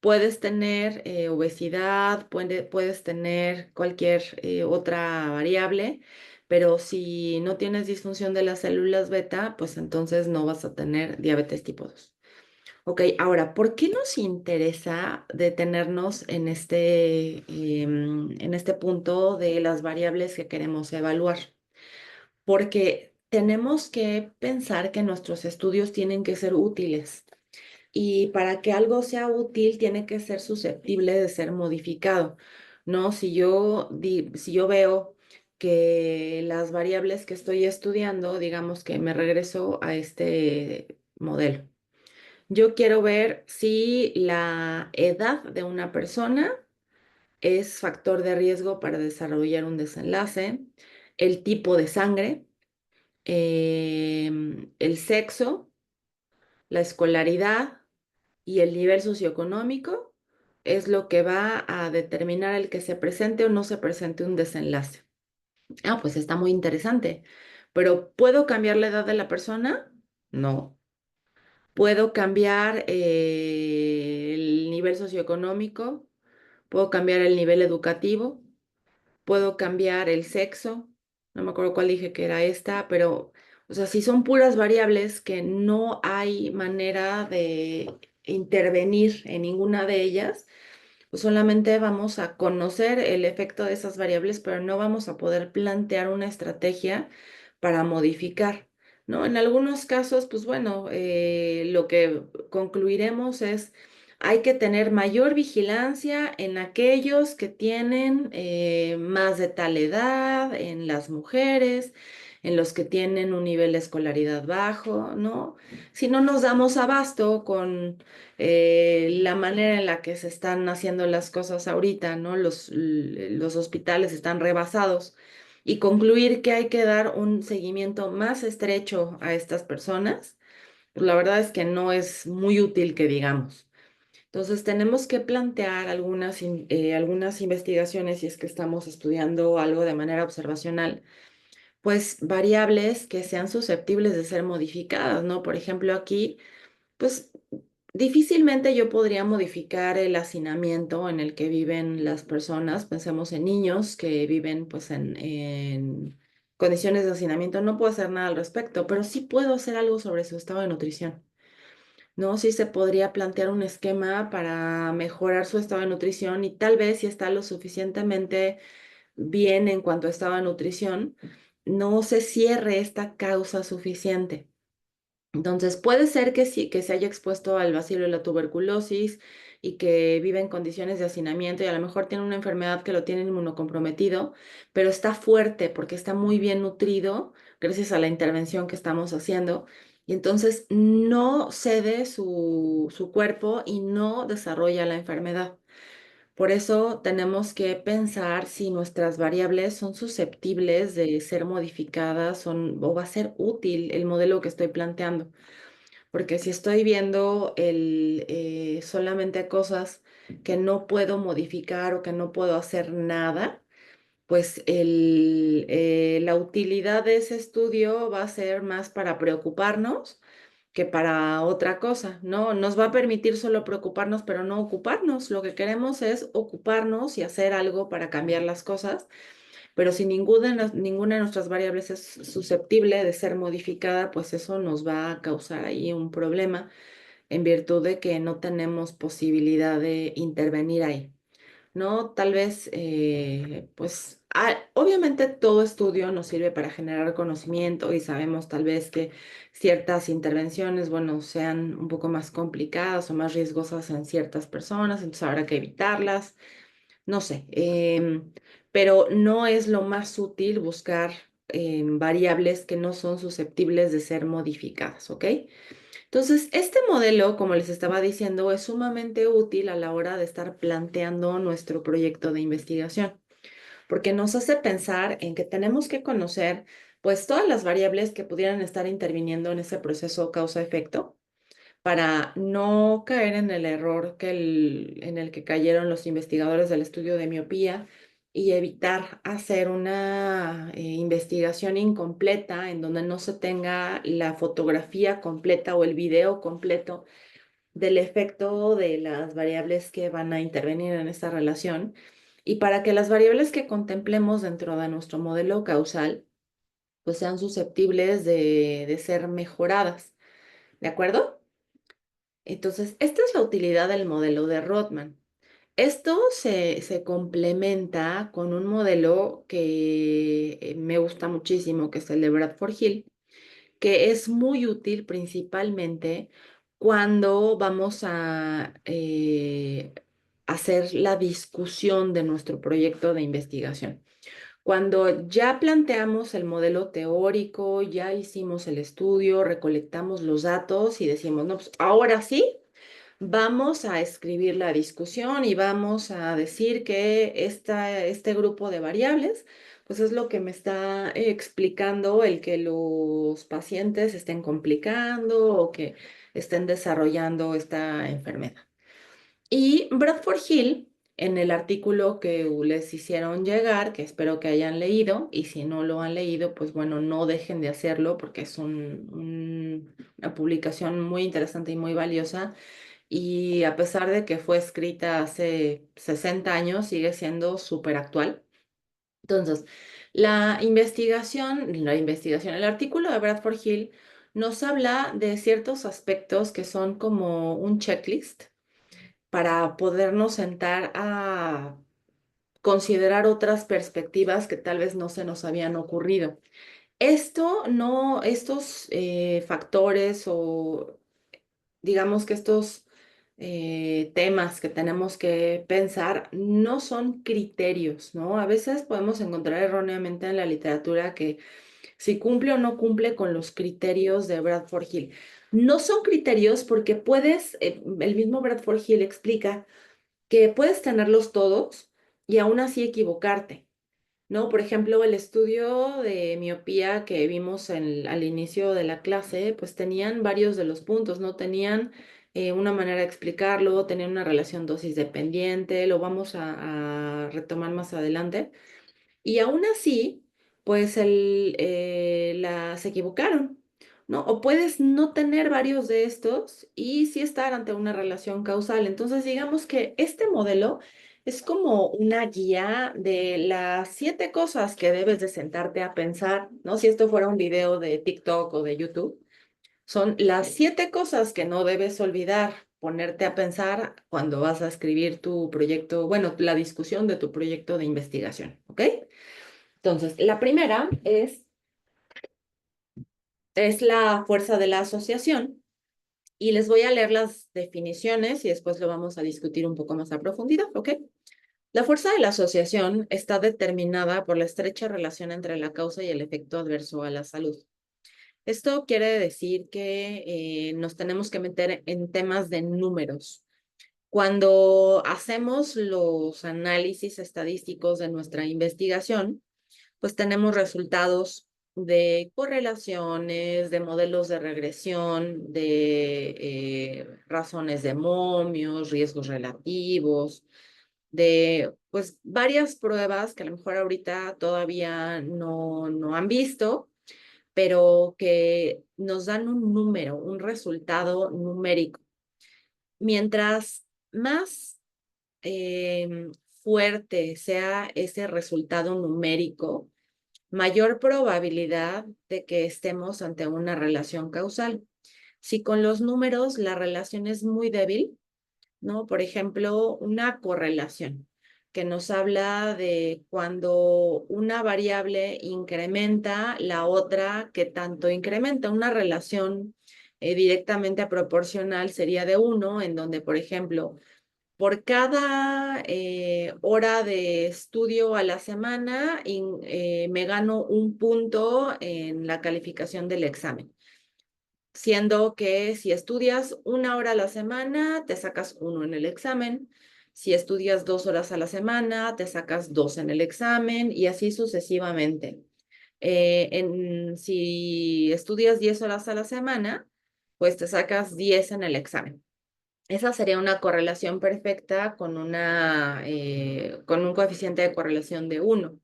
Puedes tener obesidad, puedes tener cualquier otra variable, pero si no tienes disfunción de las células beta, pues entonces no vas a tener diabetes tipo 2. Ok, ahora, ¿por qué nos interesa detenernos en este punto de las variables que queremos evaluar? Porque tenemos que pensar que nuestros estudios tienen que ser útiles. Y para que algo sea útil, tiene que ser susceptible de ser modificado, ¿no? Si yo veo que las variables que estoy estudiando, digamos que me regreso a este modelo. Yo quiero ver si la edad de una persona es factor de riesgo para desarrollar un desenlace, el tipo de sangre, el sexo, la escolaridad y el nivel socioeconómico es lo que va a determinar el que se presente o no se presente un desenlace. Ah, pues está muy interesante. Pero ¿puedo cambiar la edad de la persona? No. ¿Puedo cambiar el nivel socioeconómico? ¿Puedo cambiar el nivel educativo? ¿Puedo cambiar el sexo? No me acuerdo cuál dije que era esta, pero, o sea, si son puras variables que no hay manera de intervenir en ninguna de ellas, pues solamente vamos a conocer el efecto de esas variables, pero no vamos a poder plantear una estrategia para modificar. ¿no? En algunos casos, pues bueno, lo que concluiremos es, hay que tener mayor vigilancia en aquellos que tienen más de tal edad, en las mujeres, en los que tienen un nivel de escolaridad bajo, ¿no? Si no nos damos abasto con la manera en la que se están haciendo las cosas ahorita, ¿no? Los hospitales están rebasados y concluir que hay que dar un seguimiento más estrecho a estas personas, pues la verdad es que no es muy útil que digamos. Entonces tenemos que plantear algunas investigaciones si es que estamos estudiando algo de manera observacional, pues variables que sean susceptibles de ser modificadas, ¿no? Por ejemplo, aquí pues difícilmente yo podría modificar el hacinamiento en el que viven las personas. Pensemos en niños que viven pues en condiciones de hacinamiento. No puedo hacer nada al respecto, pero sí puedo hacer algo sobre su estado de nutrición. ¿No? Sí se podría plantear un esquema para mejorar su estado de nutrición y tal vez si está lo suficientemente bien en cuanto a estado de nutrición, no se cierre esta causa suficiente. Entonces, puede ser que sí, que se haya expuesto al bacilo de la tuberculosis y que vive en condiciones de hacinamiento y a lo mejor tiene una enfermedad que lo tiene inmunocomprometido, pero está fuerte porque está muy bien nutrido gracias a la intervención que estamos haciendo. Y entonces no cede su cuerpo y no desarrolla la enfermedad. Por eso tenemos que pensar si nuestras variables son susceptibles de ser modificadas o va a ser útil el modelo que estoy planteando. Porque si estoy viendo solamente cosas que no puedo modificar o que no puedo hacer nada, pues la utilidad de ese estudio va a ser más para preocuparnos que para otra cosa, ¿no? Nos va a permitir solo preocuparnos, pero no ocuparnos. Lo que queremos es ocuparnos y hacer algo para cambiar las cosas, pero si ninguna de nuestras variables es susceptible de ser modificada, pues eso nos va a causar ahí un problema en virtud de que no tenemos posibilidad de intervenir ahí. ¿No? Tal vez, pues, obviamente todo estudio nos sirve para generar conocimiento y sabemos tal vez que ciertas intervenciones, bueno, sean un poco más complicadas o más riesgosas en ciertas personas, entonces habrá que evitarlas, no sé, pero no es lo más útil buscar variables que no son susceptibles de ser modificadas, ¿ok? Entonces, este modelo, como les estaba diciendo, es sumamente útil a la hora de estar planteando nuestro proyecto de investigación, porque nos hace pensar en que tenemos que conocer, pues, todas las variables que pudieran estar interviniendo en ese proceso causa-efecto para no caer en el error en el que cayeron los investigadores del estudio de miopía y evitar hacer una investigación incompleta en donde no se tenga la fotografía completa o el video completo del efecto de las variables que van a intervenir en esta relación y para que las variables que contemplemos dentro de nuestro modelo causal pues sean susceptibles de ser mejoradas. ¿De acuerdo? Entonces, esta es la utilidad del modelo de Rodman. Esto se complementa con un modelo que me gusta muchísimo, que es el de Bradford Hill, que es muy útil principalmente cuando vamos a hacer la discusión de nuestro proyecto de investigación. Cuando ya planteamos el modelo teórico, ya hicimos el estudio, recolectamos los datos y decimos, no, pues ahora sí. Vamos a escribir la discusión y vamos a decir que este grupo de variables, pues es lo que me está explicando el que los pacientes estén complicando o que estén desarrollando esta enfermedad. Y Bradford Hill, en el artículo que les hicieron llegar, que espero que hayan leído, y si no lo han leído, pues bueno, no dejen de hacerlo porque es una publicación muy interesante y muy valiosa y a pesar de que fue escrita hace 60 años, sigue siendo súper actual. Entonces, el artículo de Bradford Hill nos habla de ciertos aspectos que son como un checklist para podernos sentar a considerar otras perspectivas que tal vez no se nos habían ocurrido. Esto no, estos factores o digamos que estos temas que tenemos que pensar no son criterios, ¿no? A veces podemos encontrar erróneamente en la literatura que si cumple o no cumple con los criterios de Bradford Hill. No son criterios porque puedes, el mismo Bradford Hill explica que puedes tenerlos todos y aún así equivocarte. ¿No? Por ejemplo, el estudio de miopía que vimos al inicio de la clase, pues tenían varios de los puntos, ¿no? Tenían una manera de explicarlo, tenían una relación dosis dependiente, lo vamos a retomar más adelante. Y aún así, pues se equivocaron, ¿no? O puedes no tener varios de estos y sí estar ante una relación causal. Entonces, digamos que este modelo es como una guía de las 7 cosas que debes de sentarte a pensar, ¿no? Si esto fuera un video de TikTok o de YouTube, son las 7 cosas que no debes olvidar ponerte a pensar cuando vas a escribir tu proyecto, bueno, la discusión de tu proyecto de investigación, ¿ok? Entonces, la primera es la fuerza de la asociación y les voy a leer las definiciones y después lo vamos a discutir un poco más a profundidad, ¿ok? La fuerza de la asociación está determinada por la estrecha relación entre la causa y el efecto adverso a la salud. Esto quiere decir que nos tenemos que meter en temas de números. Cuando hacemos los análisis estadísticos de nuestra investigación, pues tenemos resultados de correlaciones, de modelos de regresión, de razones de momios, riesgos relativos, de pues varias pruebas que a lo mejor ahorita todavía no han visto, pero que nos dan un número, un resultado numérico. Mientras más fuerte sea ese resultado numérico, mayor probabilidad de que estemos ante una relación causal. Si con los números la relación es muy débil, ¿no? Por ejemplo, una correlación que nos habla de cuando una variable incrementa, la otra que tanto incrementa. Una relación directamente proporcional sería de 1, en donde, por ejemplo, por cada hora de estudio a la semana me gano un punto en la calificación del examen, siendo que si estudias 1 hora a la semana, te sacas 1 en el examen. Si estudias 2 horas a la semana, te sacas 2 en el examen y así sucesivamente. Si estudias 10 horas a la semana, pues te sacas 10 en el examen. Esa sería una correlación perfecta con un coeficiente de correlación de 1.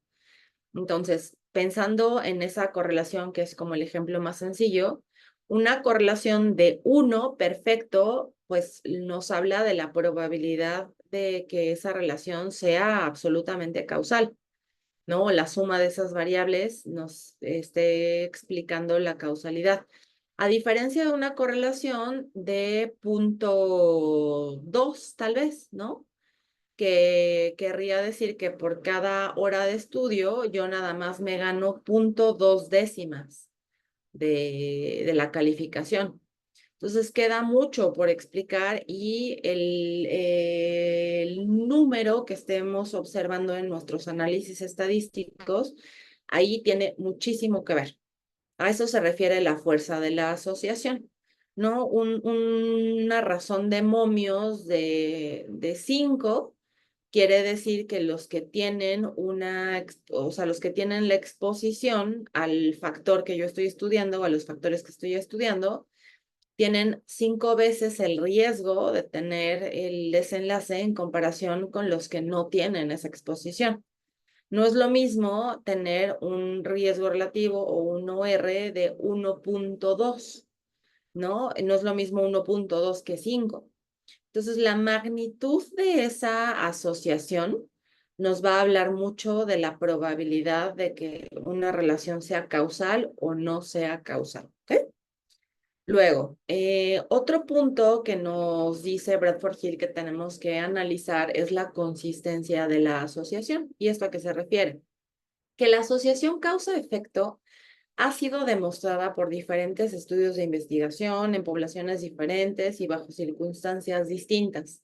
Entonces, pensando en esa correlación, que es como el ejemplo más sencillo, una correlación de 1 perfecto, pues nos habla de la probabilidad de que esa relación sea absolutamente causal, ¿no? La suma de esas variables nos esté explicando la causalidad. A diferencia de una correlación de 0.2, tal vez, ¿no? Que querría decir que por cada hora de estudio yo nada más me gano 0.2 décimas de la calificación. Entonces queda mucho por explicar y el número que estemos observando en nuestros análisis estadísticos, ahí tiene muchísimo que ver. A eso se refiere la fuerza de la asociación, ¿no? Una razón de momios de 5 quiere decir que los que tienen o sea, los que tienen la exposición al factor que yo estoy estudiando o a los factores que estoy estudiando, tienen 5 veces el riesgo de tener el desenlace en comparación con los que no tienen esa exposición. No es lo mismo tener un riesgo relativo o un OR de 1.2, ¿no? No es lo mismo 1.2 que 5. Entonces, la magnitud de esa asociación nos va a hablar mucho de la probabilidad de que una relación sea causal o no sea causal, ¿ok? Luego, otro punto que nos dice Bradford Hill que tenemos que analizar es la consistencia de la asociación. ¿Y esto a qué se refiere? Que la asociación causa-efecto ha sido demostrada por diferentes estudios de investigación en poblaciones diferentes y bajo circunstancias distintas.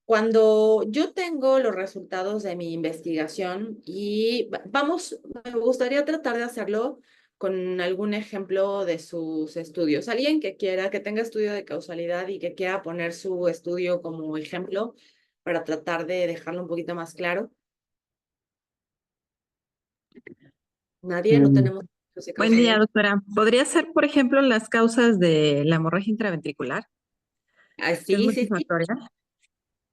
Cuando yo tengo los resultados de mi investigación y vamos, me gustaría tratar de hacerlo con algún ejemplo de sus estudios. Alguien que quiera, que tenga estudio de causalidad y que quiera poner su estudio como ejemplo para tratar de dejarlo un poquito más claro. Nadie, no Mm, tenemos estudios de Buen día, causalidad. doctora. ¿Podría ser, por ejemplo, las causas de la hemorragia intraventricular, Ah, que es sí, sí, sí, multifactorial,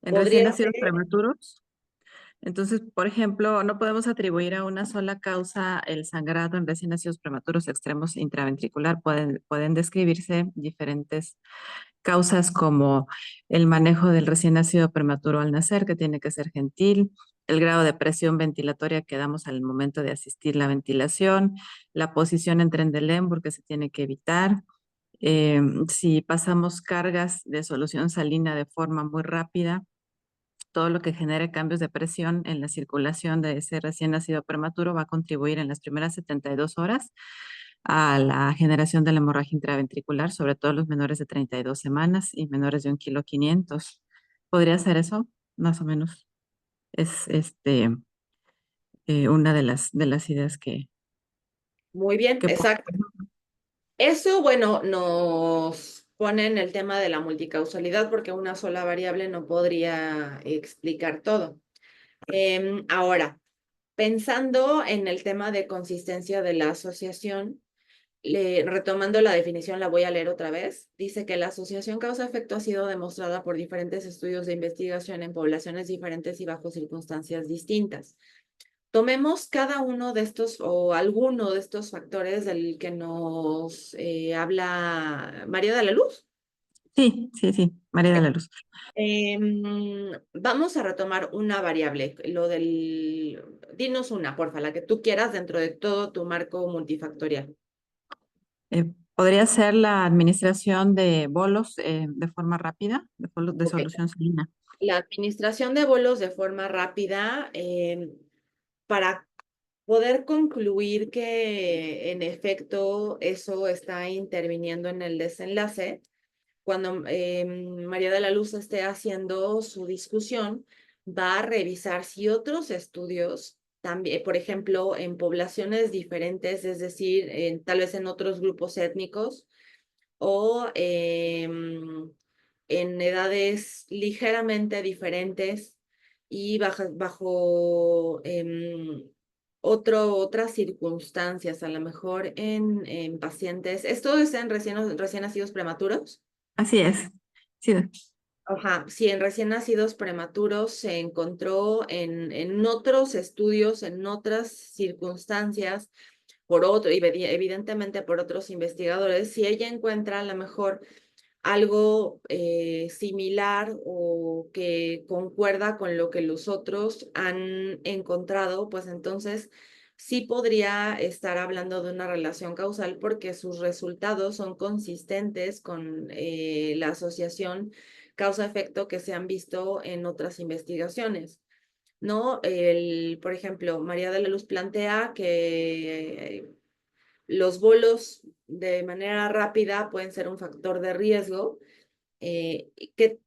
en recién podría nacidos ser prematuros? Entonces, por ejemplo, no podemos atribuir a una sola causa el sangrado en recién nacidos prematuros extremos intraventricular. Pueden describirse diferentes causas como el manejo del recién nacido prematuro al nacer, que tiene que ser gentil, el grado de presión ventilatoria que damos al momento de asistir la ventilación, la posición en Trendelenburg porque se tiene que evitar. Si pasamos cargas de solución salina de forma muy rápida, todo lo que genere cambios de presión en la circulación de ese recién nacido prematuro va a contribuir en las primeras 72 horas a la generación de la hemorragia intraventricular, sobre todo los menores de 32 semanas y menores de 1,5 kg. ¿Podría ser eso? Más o menos. Es una de las ideas muy bien, que exacto. Eso, bueno, nos pone en el tema de la multicausalidad porque una sola variable no podría explicar todo. Ahora, pensando en el tema de consistencia de la asociación, retomando la definición, la voy a leer otra vez. Dice que la asociación causa-efecto ha sido demostrada por diferentes estudios de investigación en poblaciones diferentes y bajo circunstancias distintas. Tomemos cada uno de estos o alguno de estos factores del que nos habla María de la Luz. Sí, sí, sí, María de la Luz. Vamos a retomar una variable, lo del... Dinos una, porfa, la que tú quieras dentro de todo tu marco multifactorial. ¿Podría ser la administración de bolos de forma rápida, de Ok. solución salina? La administración de bolos de forma rápida para poder concluir que en efecto eso está interviniendo en el desenlace. Cuando María de la Luz esté haciendo su discusión, va a revisar si otros estudios, también, por ejemplo, en poblaciones diferentes, es decir, tal vez en otros grupos étnicos o en edades ligeramente diferentes y bajo otras circunstancias, a lo mejor en pacientes. ¿Esto es en recién nacidos prematuros? Así es. Sí, Ajá, si en recién nacidos prematuros se encontró en otros estudios, en otras circunstancias, evidentemente por otros investigadores, si ella encuentra a lo mejor algo similar o que concuerda con lo que los otros han encontrado, pues entonces sí podría estar hablando de una relación causal porque sus resultados son consistentes con la asociación causa-efecto que se han visto en otras investigaciones. ¿No? Por ejemplo, María de la Luz plantea que los bolos de manera rápida pueden ser un factor de riesgo que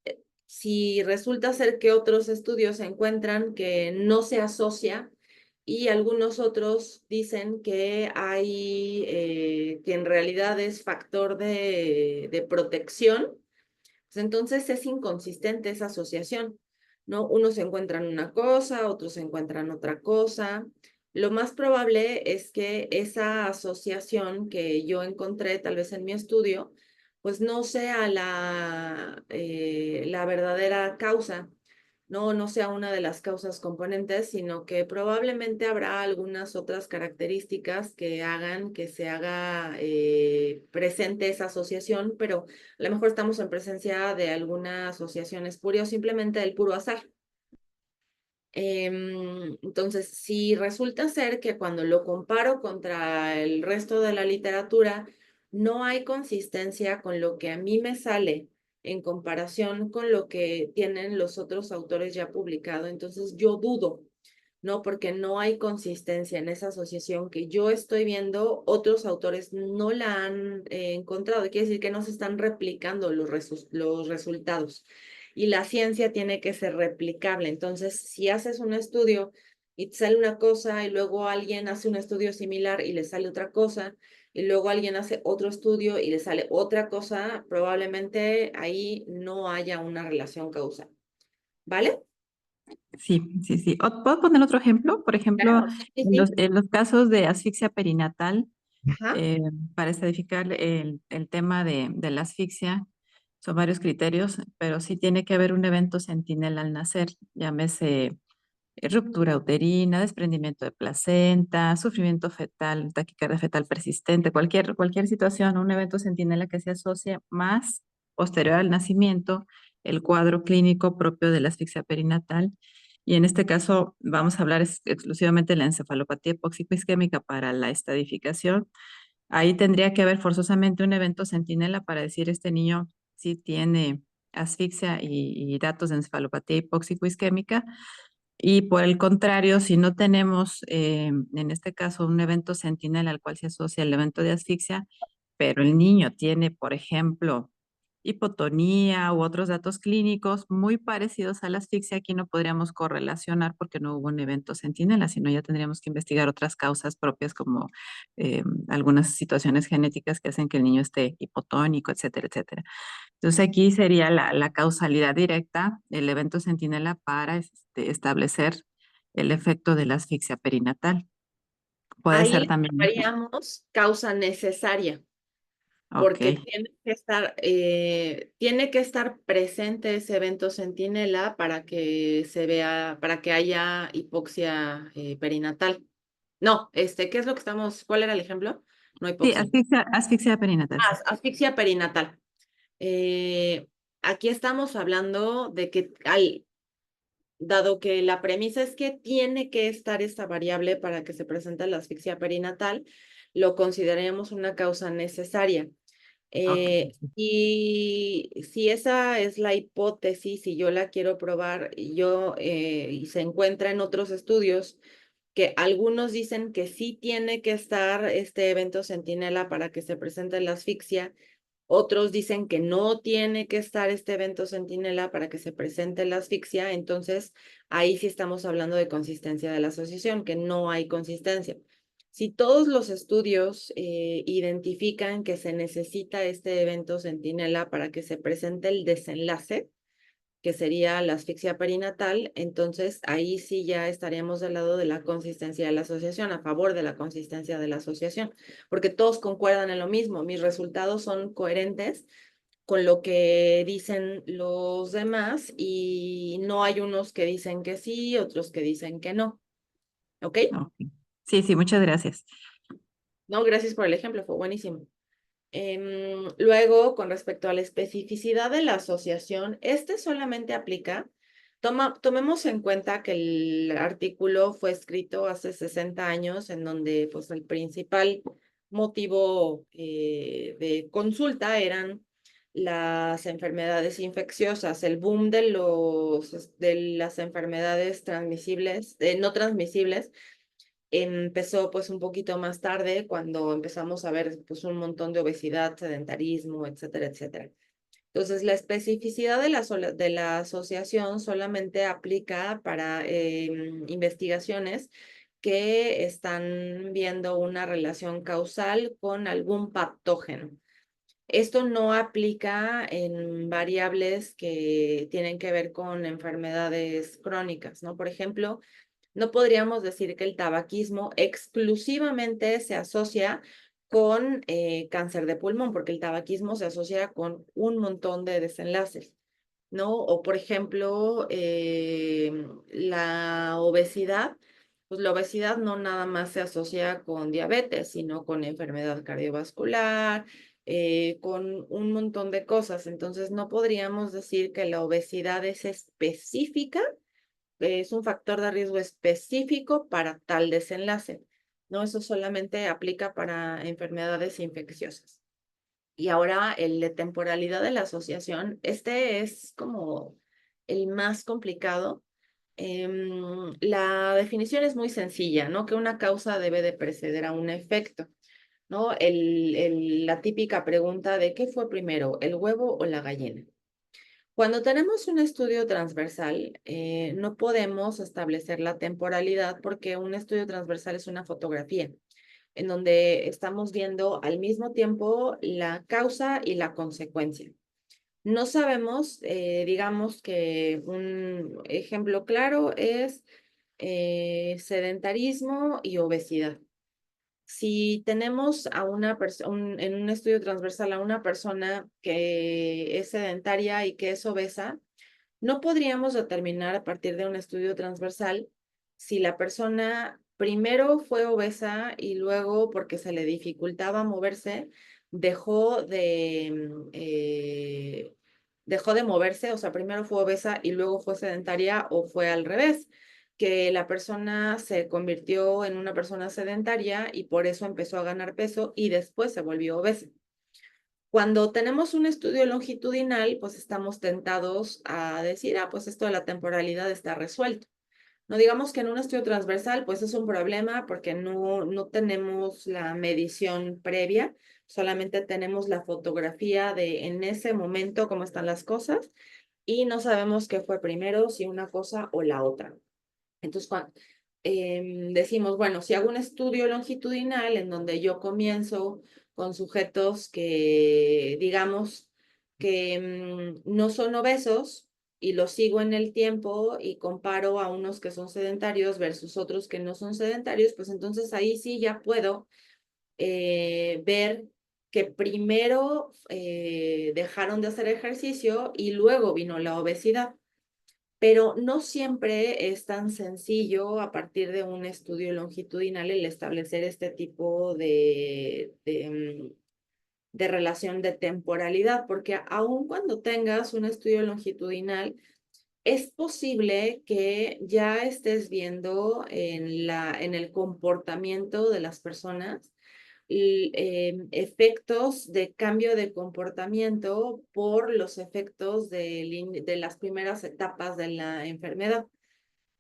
si resulta ser que otros estudios encuentran que no se asocia y algunos otros dicen que hay, que en realidad es factor de protección, pues entonces es inconsistente esa asociación, ¿no? Unos encuentran una cosa, otros encuentran otra cosa. Lo más probable es que esa asociación que yo encontré tal vez en mi estudio, pues no sea la verdadera causa, no sea una de las causas componentes, sino que probablemente habrá algunas otras características que hagan que se haga presente esa asociación, pero a lo mejor estamos en presencia de alguna asociación espuria o simplemente del puro azar. Entonces, si resulta ser que cuando lo comparo contra el resto de la literatura, no hay consistencia con lo que a mí me sale en comparación con lo que tienen los otros autores ya publicado, entonces yo dudo. ¿no? Porque no hay consistencia en esa asociación que yo estoy viendo, otros autores no la han encontrado. Quiere decir que no se están replicando los resultados. Y la ciencia tiene que ser replicable. Entonces, si haces un estudio y te sale una cosa y luego alguien hace un estudio similar y le sale otra cosa, y luego alguien hace otro estudio y le sale otra cosa, probablemente ahí no haya una relación causal. ¿Vale? Sí, sí, sí. ¿Puedo poner otro ejemplo? Por ejemplo, Claro, sí, sí. en los casos de asfixia perinatal, Ajá. para estadificar el tema de la asfixia, son varios criterios, pero sí tiene que haber un evento centinela al nacer, llámese ruptura uterina, desprendimiento de placenta, sufrimiento fetal, taquicardia fetal persistente, cualquier situación, un evento centinela que se asocie más posterior al nacimiento, el cuadro clínico propio de la asfixia perinatal. Y en este caso vamos a hablar exclusivamente de la encefalopatía hipóxico-isquémica para la estadificación. Ahí tendría que haber forzosamente un evento centinela para decir este niño sí tiene asfixia y datos de encefalopatía hipóxico-isquémica. Y por el contrario, si no tenemos en este caso un evento centinela al cual se asocia el evento de asfixia, pero el niño tiene, por ejemplo, hipotonía u otros datos clínicos muy parecidos a la asfixia, aquí no podríamos correlacionar porque no hubo un evento centinela, sino ya tendríamos que investigar otras causas propias como algunas situaciones genéticas que hacen que el niño esté hipotónico, etcétera, etcétera. Entonces aquí sería la causalidad directa del evento centinela para establecer el efecto de la asfixia perinatal. Puede Ahí ser le también, llamaríamos causa necesaria, ok, porque tiene que estar presente ese evento centinela para que se vea, para que haya hipoxia perinatal. No, ¿qué es lo que cuál era el ejemplo? No sí, hipoxia. asfixia perinatal, sí. Asfixia perinatal. Eh, Aquí estamos hablando de que hay, dado que la premisa es que tiene que estar esta variable para que se presente la asfixia perinatal, lo consideraremos una causa necesaria. Ok, Y si esa es la hipótesis, y yo la quiero probar, y se encuentra en otros estudios que algunos dicen que sí tiene que estar este evento centinela para que se presente la asfixia, otros dicen que no tiene que estar este evento centinela para que se presente la asfixia, entonces ahí sí estamos hablando de consistencia de la asociación, que no hay consistencia. Si todos los estudios identifican que se necesita este evento centinela para que se presente el desenlace, que sería la asfixia perinatal, entonces ahí sí ya estaríamos del lado de la consistencia de la asociación, a favor de la consistencia de la asociación, porque todos concuerdan en lo mismo, mis resultados son coherentes con lo que dicen los demás y no hay unos que dicen que sí, otros que dicen que no. ¿Ok? ok. Sí, sí, muchas gracias. No, gracias por el ejemplo, fue buenísimo. Luego, con respecto a la especificidad de la asociación, solamente aplica, tomemos en cuenta que el artículo fue escrito hace 60 años, en donde pues, el principal motivo de consulta eran las enfermedades infecciosas, el boom de las enfermedades transmisibles, no transmisibles, empezó pues un poquito más tarde cuando empezamos a ver pues un montón de obesidad, sedentarismo, etcétera, etcétera. Entonces, la especificidad de la asociación solamente aplica para investigaciones que están viendo una relación causal con algún patógeno. Esto no aplica en variables que tienen que ver con enfermedades crónicas, ¿no? Por ejemplo, no podríamos decir que el tabaquismo exclusivamente se asocia con cáncer de pulmón, porque el tabaquismo se asocia con un montón de desenlaces, ¿no? O por ejemplo, la obesidad, pues la obesidad no nada más se asocia con diabetes, sino con enfermedad cardiovascular, con un montón de cosas. Entonces, no podríamos decir que la obesidad es específica, es un factor de riesgo específico para tal desenlace, ¿no? Eso solamente aplica para enfermedades infecciosas. Y ahora el de temporalidad de la asociación, es como el más complicado La definición es muy sencilla, ¿no? Que una causa debe de preceder a un efecto, ¿no? La típica pregunta de ¿qué fue primero, el huevo o la gallina? Cuando tenemos un estudio transversal, no podemos establecer la temporalidad porque un estudio transversal es una fotografía en donde estamos viendo al mismo tiempo la causa y la consecuencia. No sabemos, digamos que un ejemplo claro es sedentarismo y obesidad. Si tenemos a una persona, en un estudio transversal a una persona que es sedentaria y que es obesa, no podríamos determinar a partir de un estudio transversal si la persona primero fue obesa y luego, porque se le dificultaba moverse, dejó de moverse, o sea, primero fue obesa y luego fue sedentaria, o fue al revés, que la persona se convirtió en una persona sedentaria y por eso empezó a ganar peso y después se volvió obesa. Cuando tenemos un estudio longitudinal, pues estamos tentados a decir, pues esto de la temporalidad está resuelto. No digamos que en un estudio transversal, pues es un problema porque no tenemos la medición previa, solamente tenemos la fotografía de en ese momento cómo están las cosas y no sabemos qué fue primero, si una cosa o la otra. Entonces, decimos, bueno, si hago un estudio longitudinal en donde yo comienzo con sujetos que, digamos, que no son obesos y los sigo en el tiempo y comparo a unos que son sedentarios versus otros que no son sedentarios, pues entonces ahí sí ya puedo ver que primero dejaron de hacer ejercicio y luego vino la obesidad. Pero no siempre es tan sencillo a partir de un estudio longitudinal el establecer este tipo de relación de temporalidad, porque aun cuando tengas un estudio longitudinal, es posible que ya estés viendo en el comportamiento de las personas efectos de cambio de comportamiento por los efectos de las primeras etapas de la enfermedad.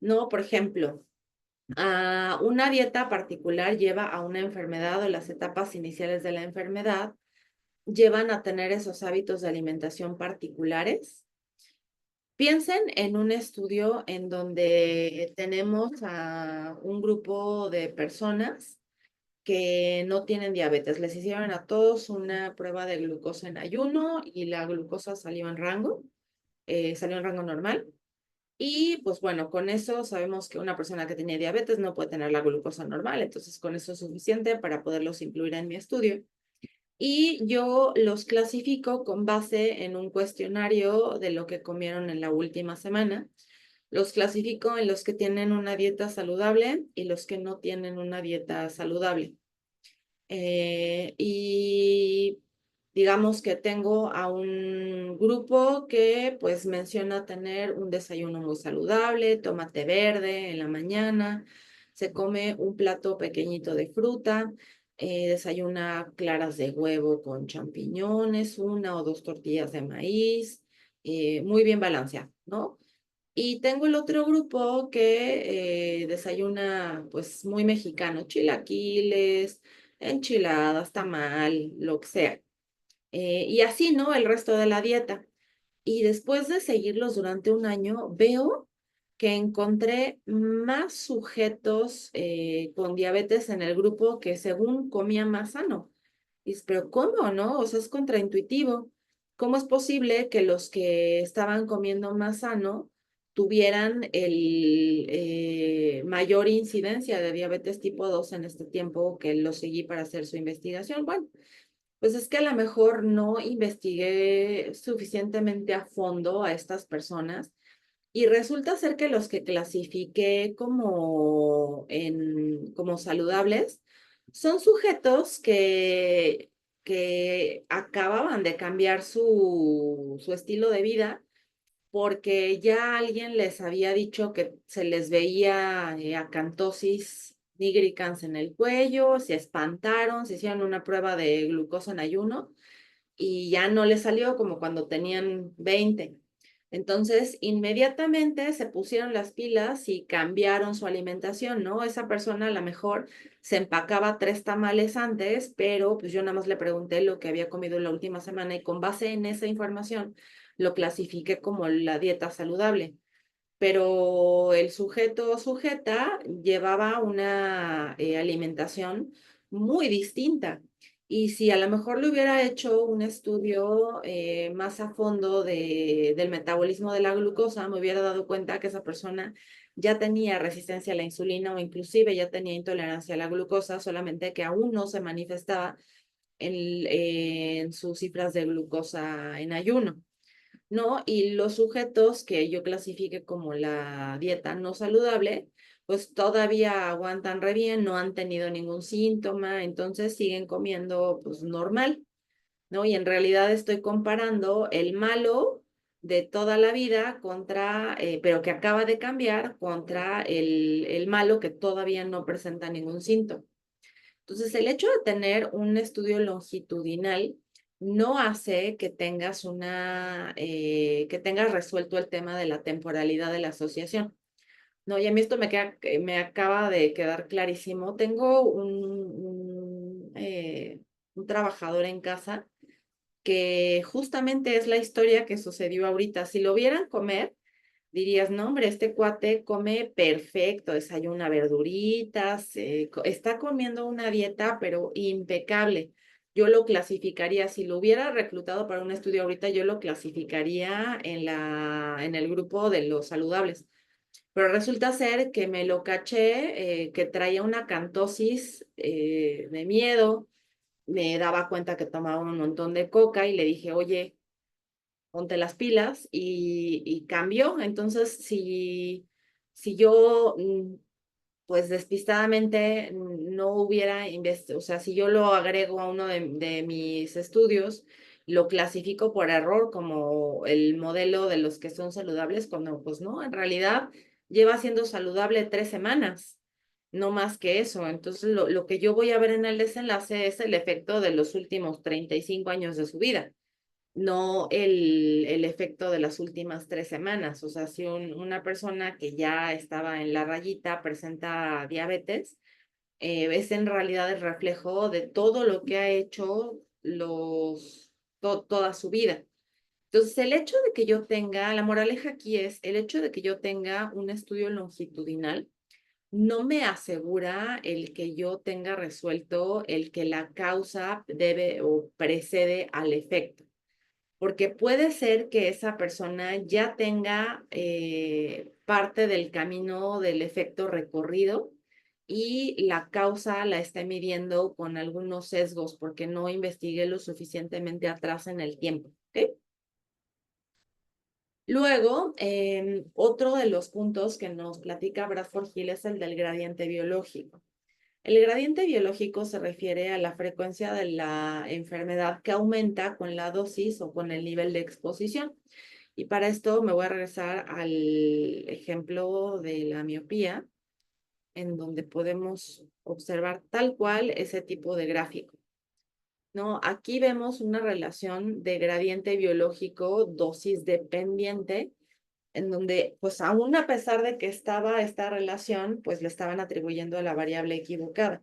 ¿No? Por ejemplo, una dieta particular lleva a una enfermedad o las etapas iniciales de la enfermedad llevan a tener esos hábitos de alimentación particulares. Piensen en un estudio en donde tenemos a un grupo de personas que no tienen diabetes. Les hicieron a todos una prueba de glucosa en ayuno y la glucosa salió en rango normal. Y pues bueno, con eso sabemos que una persona que tiene diabetes no puede tener la glucosa normal, entonces con eso es suficiente para poderlos incluir en mi estudio. Y yo los clasifico con base en un cuestionario de lo que comieron en la última semana. Los clasifico en los que tienen una dieta saludable y los que no tienen una dieta saludable. Y digamos que tengo a un grupo que pues menciona tener un desayuno muy saludable, toma té verde en la mañana, se come un plato pequeñito de fruta, desayuna claras de huevo con champiñones, una o dos tortillas de maíz, muy bien balanceado, ¿no? Y tengo el otro grupo que desayuna pues muy mexicano, chilaquiles, enchiladas, tamal, lo que sea. Y así, ¿no? El resto de la dieta. Y después de seguirlos durante un año, veo que encontré más sujetos con diabetes en el grupo que según comía más sano. Y dices, pero ¿cómo, no? O sea, es contraintuitivo. ¿Cómo es posible que los que estaban comiendo más sano tuvieran el mayor incidencia de diabetes tipo 2 en este tiempo que lo seguí para hacer su investigación? Bueno, pues es que a lo mejor no investigué suficientemente a fondo a estas personas y resulta ser que los que clasifiqué como saludables son sujetos que acababan de cambiar su estilo de vida porque ya alguien les había dicho que se les veía acantosis nigricans en el cuello, se espantaron, se hicieron una prueba de glucosa en ayuno y ya no les salió como cuando tenían 20. Entonces, inmediatamente se pusieron las pilas y cambiaron su alimentación, ¿no? Esa persona a lo mejor se empacaba 3 tamales antes, pero pues yo nada más le pregunté lo que había comido la última semana y con base en esa información lo clasifiqué como la dieta saludable. Pero el sujeto o sujeta llevaba una alimentación muy distinta. Y si a lo mejor le hubiera hecho un estudio más a fondo del metabolismo de la glucosa, me hubiera dado cuenta que esa persona ya tenía resistencia a la insulina o inclusive ya tenía intolerancia a la glucosa, solamente que aún no se manifestaba en sus cifras de glucosa en ayuno. ¿No? Y los sujetos que yo clasifique como la dieta no saludable, pues todavía aguantan re bien, no han tenido ningún síntoma, entonces siguen comiendo pues normal, ¿no? Y en realidad estoy comparando el malo de toda la vida contra, pero que acaba de cambiar, contra el malo que todavía no presenta ningún síntoma. Entonces, el hecho de tener un estudio longitudinal no hace que tengas que tengas resuelto el tema de la temporalidad de la asociación. No, y a mí esto me acaba de quedar clarísimo. Tengo un trabajador en casa que justamente es la historia que sucedió ahorita. Si lo vieran comer, dirías, no, hombre, este cuate come perfecto, desayuna verduritas, está comiendo una dieta, pero impecable. Yo lo clasificaría, si lo hubiera reclutado para un estudio ahorita, yo lo clasificaría en el grupo de los saludables. Pero resulta ser que me lo caché, que traía una cantosis de miedo, me daba cuenta que tomaba un montón de coca y le dije, oye, ponte las pilas y cambió. Entonces, si yo, pues despistadamente no hubiera investigado, o sea, si yo lo agrego a uno de mis estudios, lo clasifico por error como el modelo de los que son saludables, cuando pues no, en realidad lleva siendo saludable 3 semanas. No más que eso. Entonces, lo que yo voy a ver en el desenlace es el efecto de los últimos 35 años de su vida, no el efecto de las últimas 3 semanas. O sea, si una persona que ya estaba en la rayita presenta diabetes, es en realidad el reflejo de todo lo que ha hecho toda su vida. Entonces, el hecho de que yo tenga, la moraleja aquí es el hecho de que yo tenga un estudio longitudinal, no me asegura el que yo tenga resuelto el que la causa debe o precede al efecto, porque puede ser que esa persona ya tenga parte del camino del efecto recorrido y la causa la esté midiendo con algunos sesgos porque no investigué lo suficientemente atrás en el tiempo. ¿Ok? Luego, otro de los puntos que nos platica Bradford Hill es el del gradiente biológico. El gradiente biológico se refiere a la frecuencia de la enfermedad que aumenta con la dosis o con el nivel de exposición. Y para esto me voy a regresar al ejemplo de la miopía, en donde podemos observar tal cual ese tipo de gráfico. ¿No? Aquí vemos una relación de gradiente biológico dosis dependiente, en donde, pues aún a pesar de que estaba esta relación, pues le estaban atribuyendo a la variable equivocada.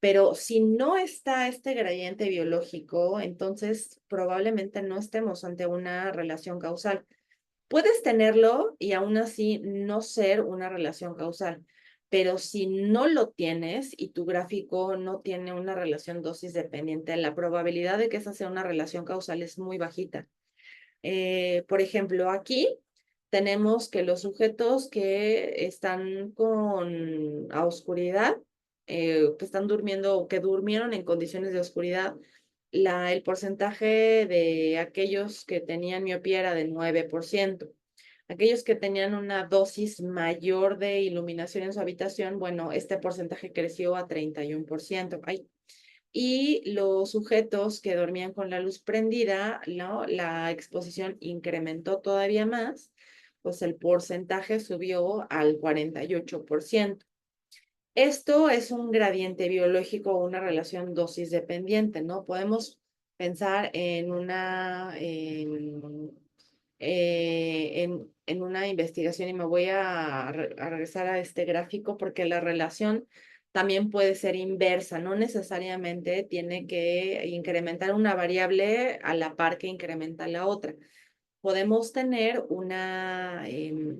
Pero si no está este gradiente biológico, entonces probablemente no estemos ante una relación causal. Puedes tenerlo y aún así no ser una relación causal, pero si no lo tienes y tu gráfico no tiene una relación dosis dependiente, la probabilidad de que esa sea una relación causal es muy bajita. Por ejemplo, aquí tenemos que los sujetos que están a oscuridad, que están durmiendo o que durmieron en condiciones de oscuridad, el porcentaje de aquellos que tenían miopía era del 9%. Aquellos que tenían una dosis mayor de iluminación en su habitación, bueno, este porcentaje creció a 31%. Ay, y los sujetos que dormían con la luz prendida, ¿no? La exposición incrementó todavía más, pues el porcentaje subió al 48%. Esto es un gradiente biológico o una relación dosis dependiente, ¿no? Podemos pensar en en una investigación, y me voy a regresar a este gráfico porque la relación también puede ser inversa, no necesariamente tiene que incrementar una variable a la par que incrementa la otra. Podemos tener una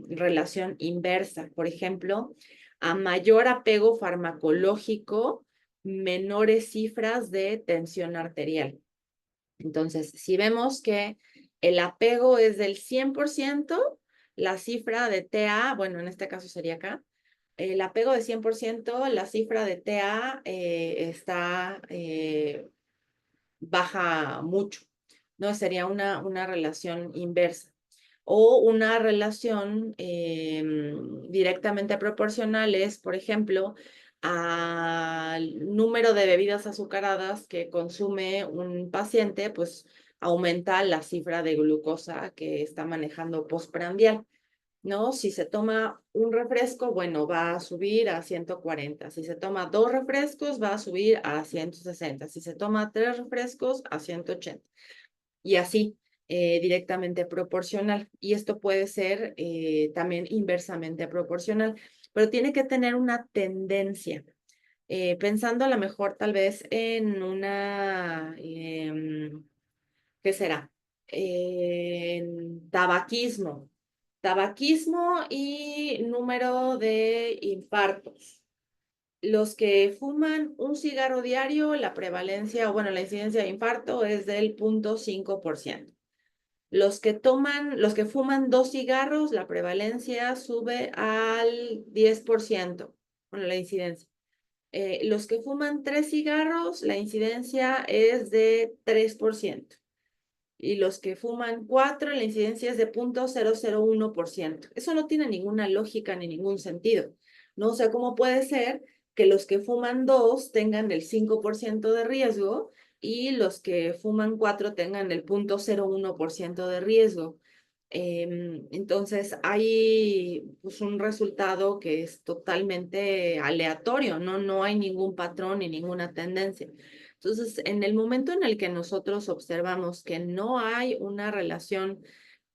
relación inversa, por ejemplo, a mayor apego farmacológico, menores cifras de tensión arterial. Entonces, si vemos que el apego es del 100%, la cifra de TA, bueno, en este caso sería acá, el apego de 100%, la cifra de TA está baja mucho, ¿no? Sería una relación inversa. O una relación directamente proporcional es, por ejemplo, al número de bebidas azucaradas que consume un paciente, pues aumenta la cifra de glucosa que está manejando postprandial, ¿no? Si se toma un refresco, bueno, va a subir a 140. Si se toma 2 refrescos, va a subir a 160. Si se toma 3 refrescos, a 180. Y así, directamente proporcional. Y esto puede ser también inversamente proporcional, pero tiene que tener una tendencia. Pensando a lo mejor tal vez en una, ¿qué será? En tabaquismo. Tabaquismo y número de infartos. Los que fuman un cigarro diario, la prevalencia, o bueno, la incidencia de infarto es del 0.5%. Los que fuman 2 cigarros, la prevalencia sube al 10%, bueno, la incidencia. Los que fuman 3 cigarros, la incidencia es de 3%. Y los que fuman 4, la incidencia es de 0.001%. Eso no tiene ninguna lógica ni ningún sentido, ¿no? O sea, ¿cómo puede ser que los que fuman 2 tengan el 5% de riesgo y los que fuman 4 tengan el 0.01% de riesgo? Entonces hay pues, un resultado que es totalmente aleatorio, ¿no? No hay ningún patrón ni ninguna tendencia. Entonces, en el momento en el que nosotros observamos que no hay una relación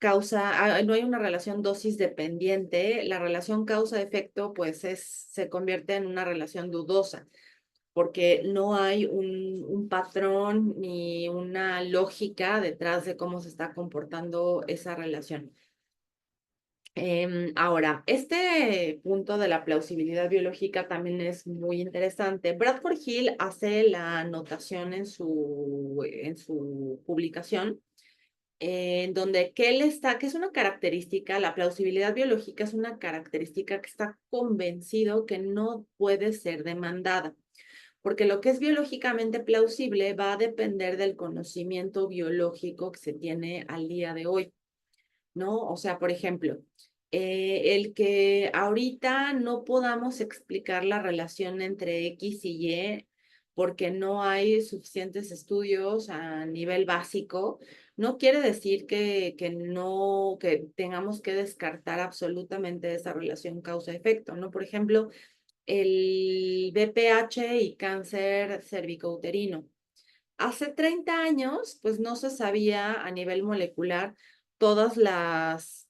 no hay una relación dosis dependiente, la relación causa-efecto pues se convierte en una relación dudosa, porque no hay un patrón ni una lógica detrás de cómo se está comportando esa relación. Ahora, este punto de la plausibilidad biológica también es muy interesante. Bradford Hill hace la anotación en su publicación, en donde que él está, que es una característica, la plausibilidad biológica es una característica que está convencido que no puede ser demandada, porque lo que es biológicamente plausible va a depender del conocimiento biológico que se tiene al día de hoy, ¿no? O sea, por ejemplo, el que ahorita no podamos explicar la relación entre X y Y porque no hay suficientes estudios a nivel básico, no quiere decir que tengamos que descartar absolutamente esa relación causa-efecto, ¿no? Por ejemplo, el BPH y cáncer cervicouterino. Hace 30 años, pues no se sabía a nivel molecular todas las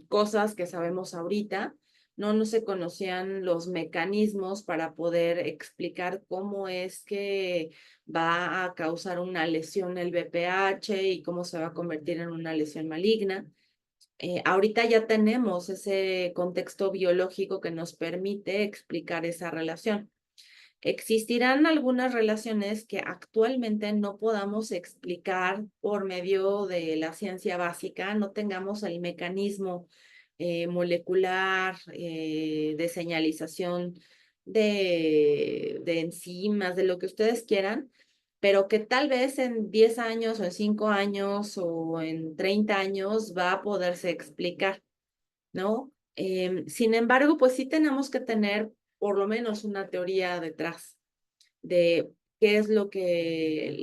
cosas que sabemos ahorita, no se conocían los mecanismos para poder explicar cómo es que va a causar una lesión el BPH y cómo se va a convertir en una lesión maligna. Ahorita ya tenemos ese contexto biológico que nos permite explicar esa relación. Existirán algunas relaciones que actualmente no podamos explicar por medio de la ciencia básica, no tengamos el mecanismo molecular de señalización de enzimas, de lo que ustedes quieran, pero que tal vez en 10 años o en 5 años o en 30 años va a poderse explicar, ¿no? Sin embargo, pues sí tenemos que tener por lo menos una teoría detrás de qué es lo que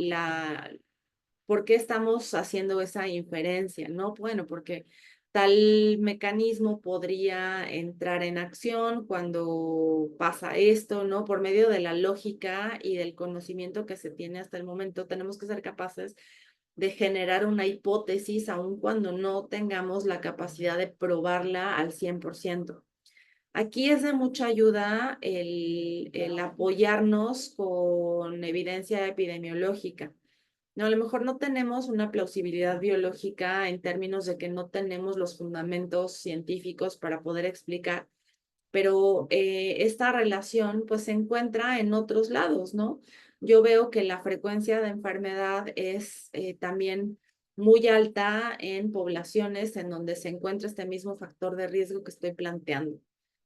por qué estamos haciendo esa inferencia, ¿no? Bueno, porque tal mecanismo podría entrar en acción cuando pasa esto, ¿no? Por medio de la lógica y del conocimiento que se tiene hasta el momento, tenemos que ser capaces de generar una hipótesis, aun cuando no tengamos la capacidad de probarla al 100%. Aquí es de mucha ayuda el apoyarnos con evidencia epidemiológica. No, a lo mejor no tenemos una plausibilidad biológica en términos de que no tenemos los fundamentos científicos para poder explicar, pero esta relación pues se encuentra en otros lados, ¿no? Yo veo que la frecuencia de enfermedad es también muy alta en poblaciones en donde se encuentra este mismo factor de riesgo que estoy planteando.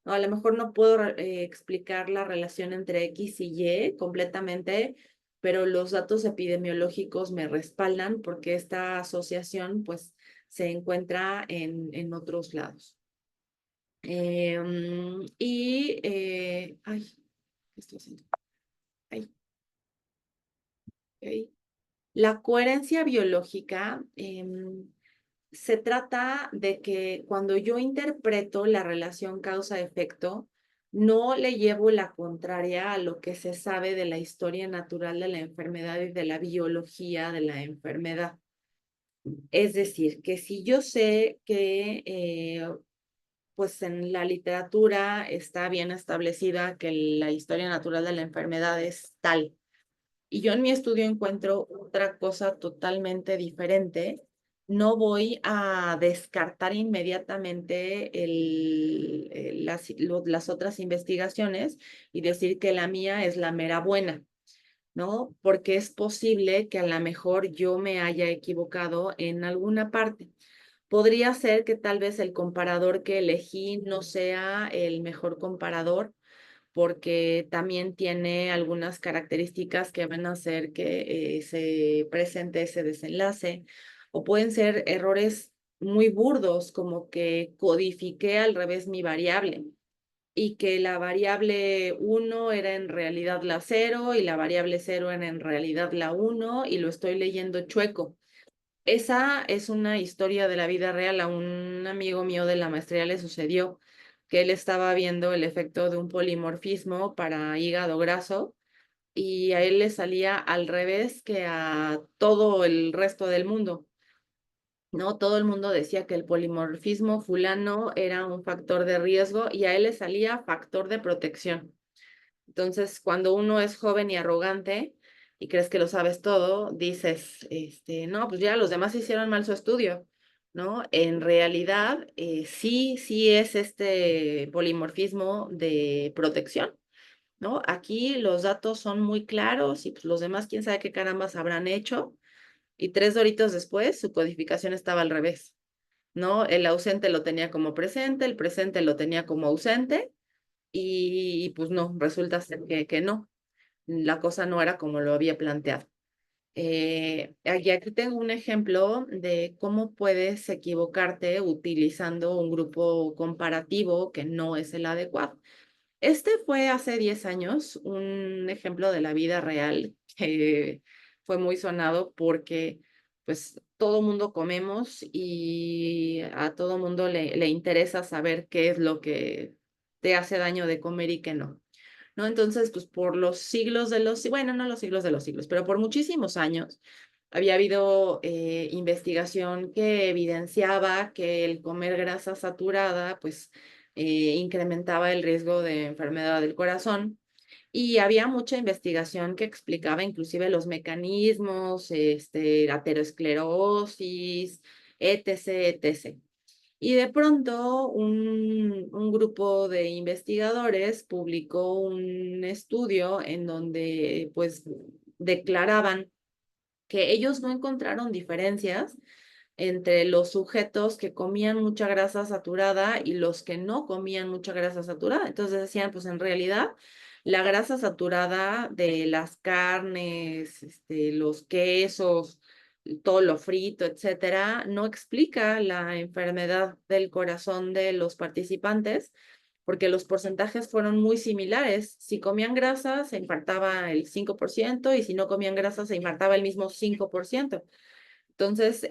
No, a lo mejor no puedo explicar la relación entre X y Y completamente, pero los datos epidemiológicos me respaldan porque esta asociación pues se encuentra en otros lados. Ay, ¿qué estoy haciendo? Ay, ok. La coherencia biológica se trata de que cuando yo interpreto la relación causa-efecto, no le llevo la contraria a lo que se sabe de la historia natural de la enfermedad y de la biología de la enfermedad. Es decir, que si yo sé que pues en la literatura está bien establecida que la historia natural de la enfermedad es tal. Y yo en mi estudio encuentro otra cosa totalmente diferente. No voy a descartar inmediatamente las otras investigaciones y decir que la mía es la mera buena, ¿no? Porque es posible que a lo mejor yo me haya equivocado en alguna parte. Podría ser que tal vez el comparador que elegí no sea el mejor comparador porque también tiene algunas características que van a hacer que se presente ese desenlace, o pueden ser errores muy burdos, como que codifiqué al revés mi variable y que la variable 1 era en realidad la 0 y la variable 0 era en realidad la 1 y lo estoy leyendo chueco. Esa es una historia de la vida real. A un amigo mío de la maestría le sucedió que él estaba viendo el efecto de un polimorfismo para hígado graso y a él le salía al revés que a todo el resto del mundo, ¿no? Todo el mundo decía que el polimorfismo fulano era un factor de riesgo y a él le salía factor de protección. Entonces, cuando uno es joven y arrogante y crees que lo sabes todo, dices, no, pues ya los demás hicieron mal su estudio, ¿no? En realidad, sí es este polimorfismo de protección, ¿no? Aquí los datos son muy claros y pues los demás, quién sabe qué carambas habrán hecho. Y 3 doritos después, su codificación estaba al revés, ¿no? El ausente lo tenía como presente, el presente lo tenía como ausente y pues no, resulta ser que no, la cosa no era como lo había planteado. Aquí tengo un ejemplo de cómo puedes equivocarte utilizando un grupo comparativo que no es el adecuado. Este fue hace 10 años un ejemplo de la vida real que fue muy sonado porque pues todo mundo comemos y a todo mundo le interesa saber qué es lo que te hace daño de comer y qué no. ¿No? Entonces, pues por los siglos de los, bueno, no los siglos de los siglos, pero por muchísimos años había habido investigación que evidenciaba que el comer grasa saturada, pues incrementaba el riesgo de enfermedad del corazón. Y había mucha investigación que explicaba inclusive los mecanismos, aterosclerosis, etc., etc. Y de pronto un grupo de investigadores publicó un estudio en donde pues declaraban que ellos no encontraron diferencias entre los sujetos que comían mucha grasa saturada y los que no comían mucha grasa saturada. Entonces decían, pues en realidad la grasa saturada de las carnes, los quesos, todo lo frito, etcétera, no explica la enfermedad del corazón de los participantes porque los porcentajes fueron muy similares. Si comían grasa, se infartaba el 5% y si no comían grasa, se infartaba el mismo 5%. Entonces,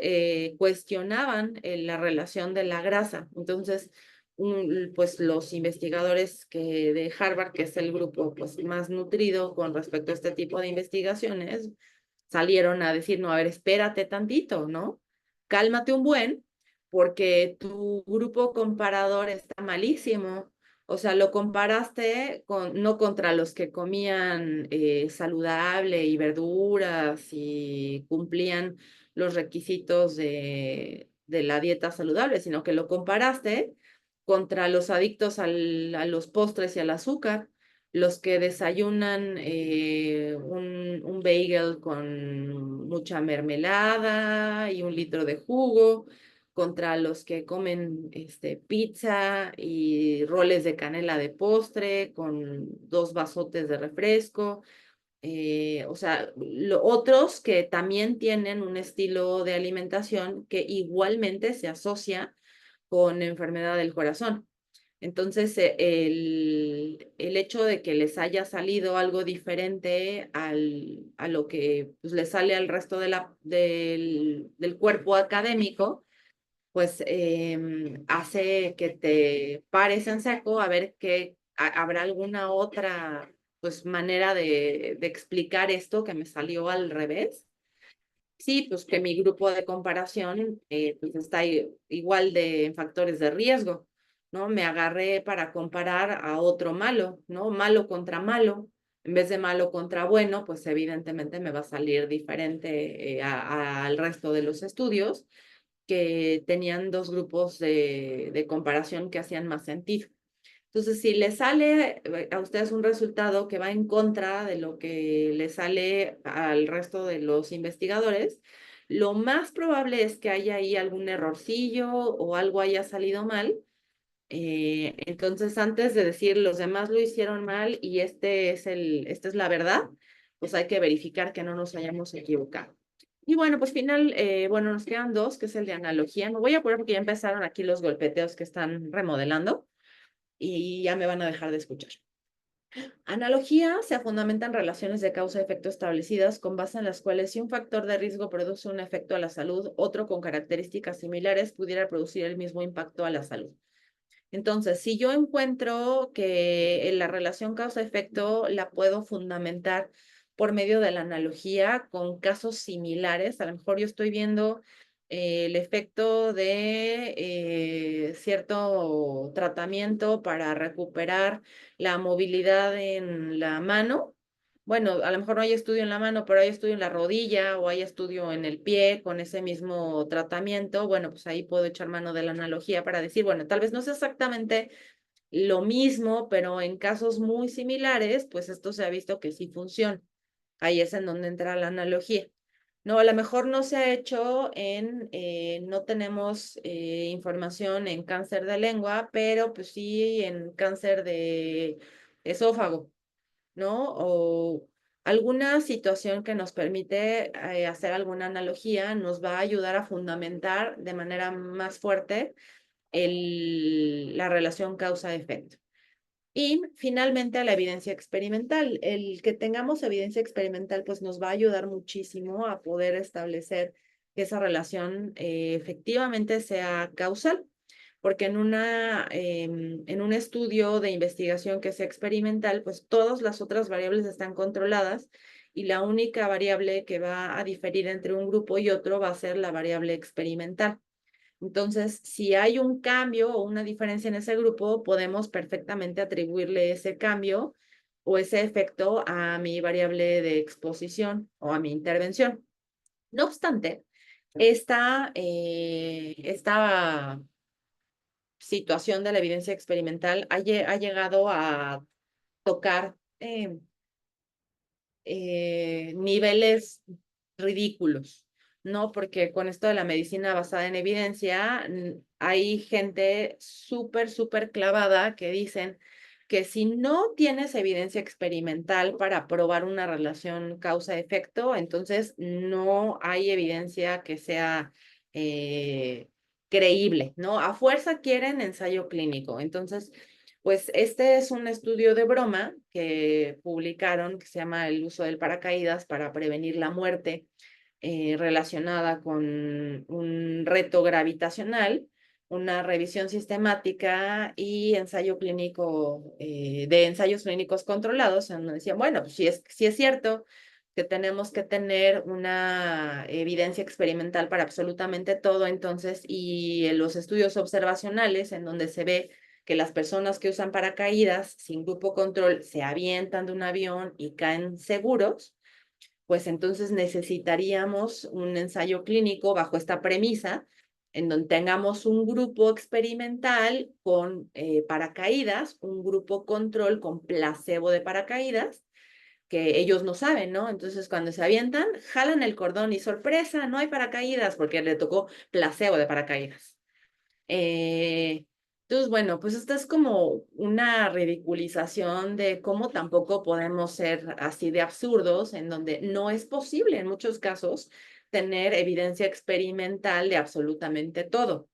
cuestionaban la relación de la grasa. Entonces, pues los investigadores de Harvard, que es el grupo pues, más nutrido con respecto a este tipo de investigaciones, salieron a decir, no, a ver, espérate tantito, ¿no? Cálmate un buen, porque tu grupo comparador está malísimo. O sea, lo comparaste no contra los que comían saludable y verduras y cumplían los requisitos de la dieta saludable, sino que lo comparaste contra los adictos a los postres y al azúcar, los que desayunan un bagel con mucha mermelada y un litro de jugo, contra los que comen pizza y roles de canela de postre con 2 vasotes de refresco. O sea, otros que también tienen un estilo de alimentación que igualmente se asocia con enfermedad del corazón. Entonces, el hecho de que les haya salido algo diferente a lo que pues, les sale al resto del cuerpo académico, pues hace que te pares en seco a ver que habrá alguna otra pues manera de explicar esto que me salió al revés. Sí, pues que mi grupo de comparación pues está igual de factores de riesgo, ¿no? Me agarré para comparar a otro malo, ¿no? Malo contra malo. En vez de malo contra bueno, pues evidentemente me va a salir diferente al resto de los estudios que tenían 2 grupos de comparación que hacían más sentido. Entonces, si le sale a ustedes un resultado que va en contra de lo que le sale al resto de los investigadores, lo más probable es que haya ahí algún errorcillo o algo haya salido mal. Entonces, antes de decir los demás lo hicieron mal y esta es la verdad, pues hay que verificar que no nos hayamos equivocado. Y bueno, pues bueno, nos quedan 2, que es el de analogía. Me voy a poner porque ya empezaron aquí los golpeteos que están remodelando y ya me van a dejar de escuchar. Analogía se fundamenta en relaciones de causa-efecto establecidas con base en las cuales si un factor de riesgo produce un efecto a la salud, otro con características similares pudiera producir el mismo impacto a la salud. Entonces, si yo encuentro que la relación causa-efecto la puedo fundamentar por medio de la analogía con casos similares, a lo mejor yo estoy viendo el efecto de cierto tratamiento para recuperar la movilidad en la mano. Bueno, a lo mejor no hay estudio en la mano, pero hay estudio en la rodilla o hay estudio en el pie con ese mismo tratamiento. Bueno, pues ahí puedo echar mano de la analogía para decir, bueno, tal vez no es exactamente lo mismo, pero en casos muy similares, pues esto se ha visto que sí funciona. Ahí es en donde entra la analogía. No, a lo mejor no se ha hecho no tenemos información en cáncer de lengua, pero pues sí en cáncer de esófago, ¿no? O alguna situación que nos permite hacer alguna analogía nos va a ayudar a fundamentar de manera más fuerte la relación causa-efecto. Y finalmente la evidencia experimental. El que tengamos evidencia experimental pues nos va a ayudar muchísimo a poder establecer que esa relación efectivamente sea causal, porque en un estudio de investigación que sea experimental, pues todas las otras variables están controladas y la única variable que va a diferir entre un grupo y otro va a ser la variable experimental. Entonces, si hay un cambio o una diferencia en ese grupo, podemos perfectamente atribuirle ese cambio o ese efecto a mi variable de exposición o a mi intervención. No obstante, esta situación de la evidencia experimental ha llegado a tocar niveles ridículos, ¿no? Porque con esto de la medicina basada en evidencia, hay gente súper clavada que dicen que si no tienes evidencia experimental para probar una relación causa-efecto, entonces no hay evidencia que sea creíble, ¿no? A fuerza quieren ensayo clínico. Entonces, pues este es un estudio de broma que publicaron que se llama El uso del paracaídas para prevenir la muerte relacionada con un reto gravitacional, una revisión sistemática y ensayo clínico de ensayos clínicos controlados, en donde decían, bueno, pues si es cierto que tenemos que tener una evidencia experimental para absolutamente todo, entonces, y en los estudios observacionales en donde se ve que las personas que usan paracaídas sin grupo control se avientan de un avión y caen seguros, pues entonces necesitaríamos un ensayo clínico bajo esta premisa, en donde tengamos un grupo experimental con paracaídas, un grupo control con placebo de paracaídas, que ellos no saben, ¿no? Entonces, cuando se avientan, jalan el cordón y sorpresa, no hay paracaídas porque le tocó placebo de paracaídas. Entonces, bueno, pues esta es como una ridiculización de cómo tampoco podemos ser así de absurdos, en donde no es posible en muchos casos tener evidencia experimental de absolutamente todo,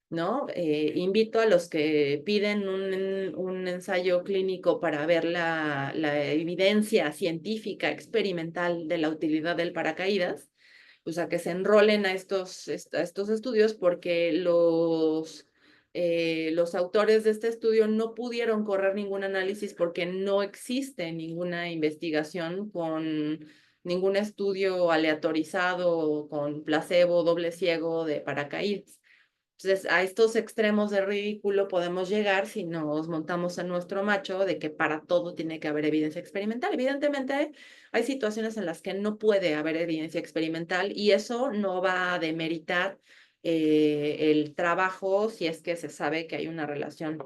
¿no? Invito a los que piden un ensayo clínico para ver la evidencia científica experimental de la utilidad del paracaídas, pues a que se enrolen a estos estudios porque los autores de este estudio no pudieron correr ningún análisis porque no existe ninguna investigación con ningún estudio aleatorizado con placebo doble ciego de paracaídas. Entonces, a estos extremos de ridículo podemos llegar si nos montamos en nuestro macho de que para todo tiene que haber evidencia experimental. Evidentemente, hay situaciones en las que no puede haber evidencia experimental y eso no va a demeritar el trabajo si es que se sabe que hay una relación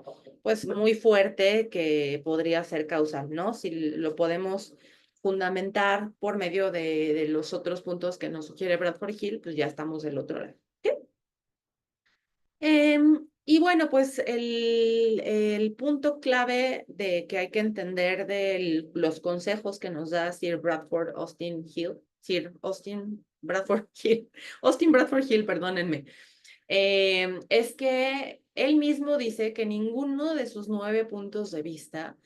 pues muy fuerte que podría ser causal, ¿no? Si lo podemos fundamentar por medio de los otros puntos que nos sugiere Bradford Hill, pues ya estamos del otro lado. Y bueno, pues el punto clave de que hay que entender de los consejos que nos da Sir Bradford Austin Hill, Sir Austin Bradford Hill, Austin Bradford Hill, perdónenme, es que él mismo dice que ninguno de sus 9 puntos de vista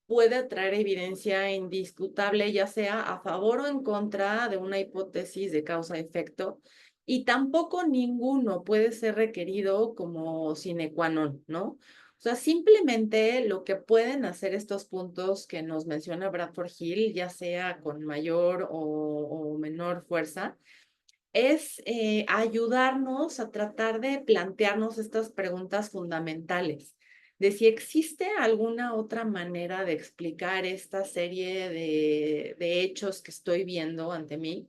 puede traer evidencia indisputable, ya sea a favor o en contra de una hipótesis de causa-efecto, y tampoco ninguno puede ser requerido como sine qua non, ¿no? O sea, simplemente lo que pueden hacer estos puntos que nos menciona Bradford Hill, ya sea con mayor o menor fuerza, es ayudarnos a tratar de plantearnos estas preguntas fundamentales, de si existe alguna otra manera de explicar esta serie de hechos que estoy viendo ante mí,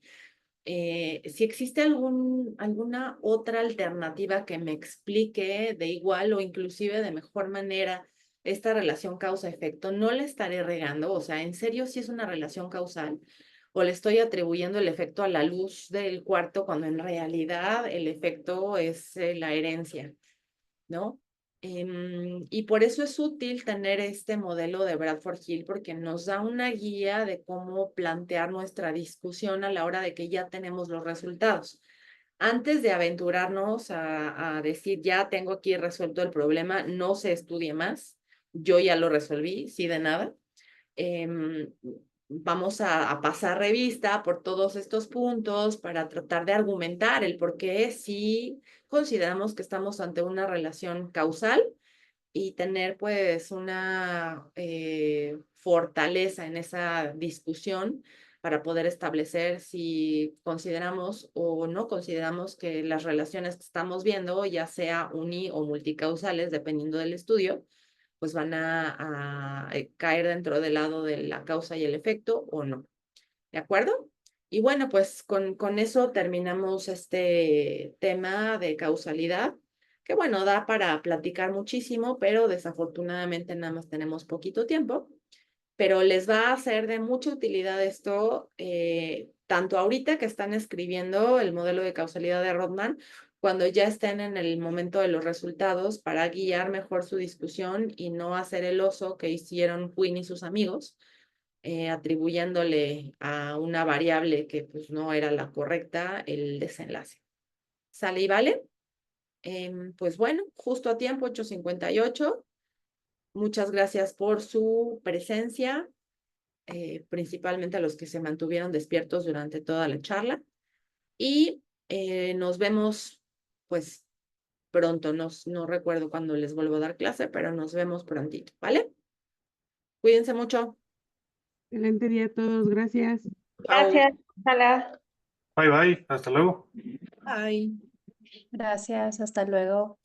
si existe alguna otra alternativa que me explique de igual o inclusive de mejor manera esta relación causa-efecto, no le estaré regando, o sea, en serio si es una relación causal o le estoy atribuyendo el efecto a la luz del cuarto cuando en realidad el efecto es la herencia, ¿no? Y por eso es útil tener este modelo de Bradford Hill porque nos da una guía de cómo plantear nuestra discusión a la hora de que ya tenemos los resultados. Antes de aventurarnos a decir, ya tengo aquí resuelto el problema, no se estudie más, yo ya lo resolví, sí de nada. Em, Vamos a pasar revista por todos estos puntos para tratar de argumentar el por qué si consideramos que estamos ante una relación causal y tener pues una fortaleza en esa discusión para poder establecer si consideramos o no consideramos que las relaciones que estamos viendo, ya sea uni o multicausales, dependiendo del estudio, pues van a caer dentro del lado de la causa y el efecto o no. ¿De acuerdo? Y bueno, pues con eso terminamos este tema de causalidad, que bueno, da para platicar muchísimo, pero desafortunadamente nada más tenemos poquito tiempo, pero les va a ser de mucha utilidad esto, tanto ahorita que están escribiendo el modelo de causalidad de Rodman, cuando ya estén en el momento de los resultados para guiar mejor su discusión y no hacer el oso que hicieron Quinn y sus amigos, atribuyéndole a una variable que pues no era la correcta el desenlace. ¿Sale y vale? Pues bueno, justo a tiempo, 8:58. Muchas gracias por su presencia, principalmente a los que se mantuvieron despiertos durante toda la charla. Y nos vemos, pues, pronto. No recuerdo cuándo les vuelvo a dar clase, pero nos vemos prontito, ¿vale? Cuídense mucho. Excelente día a todos, gracias. Chao. Gracias, Sala. Bye bye, hasta luego. Ay. Gracias, hasta luego.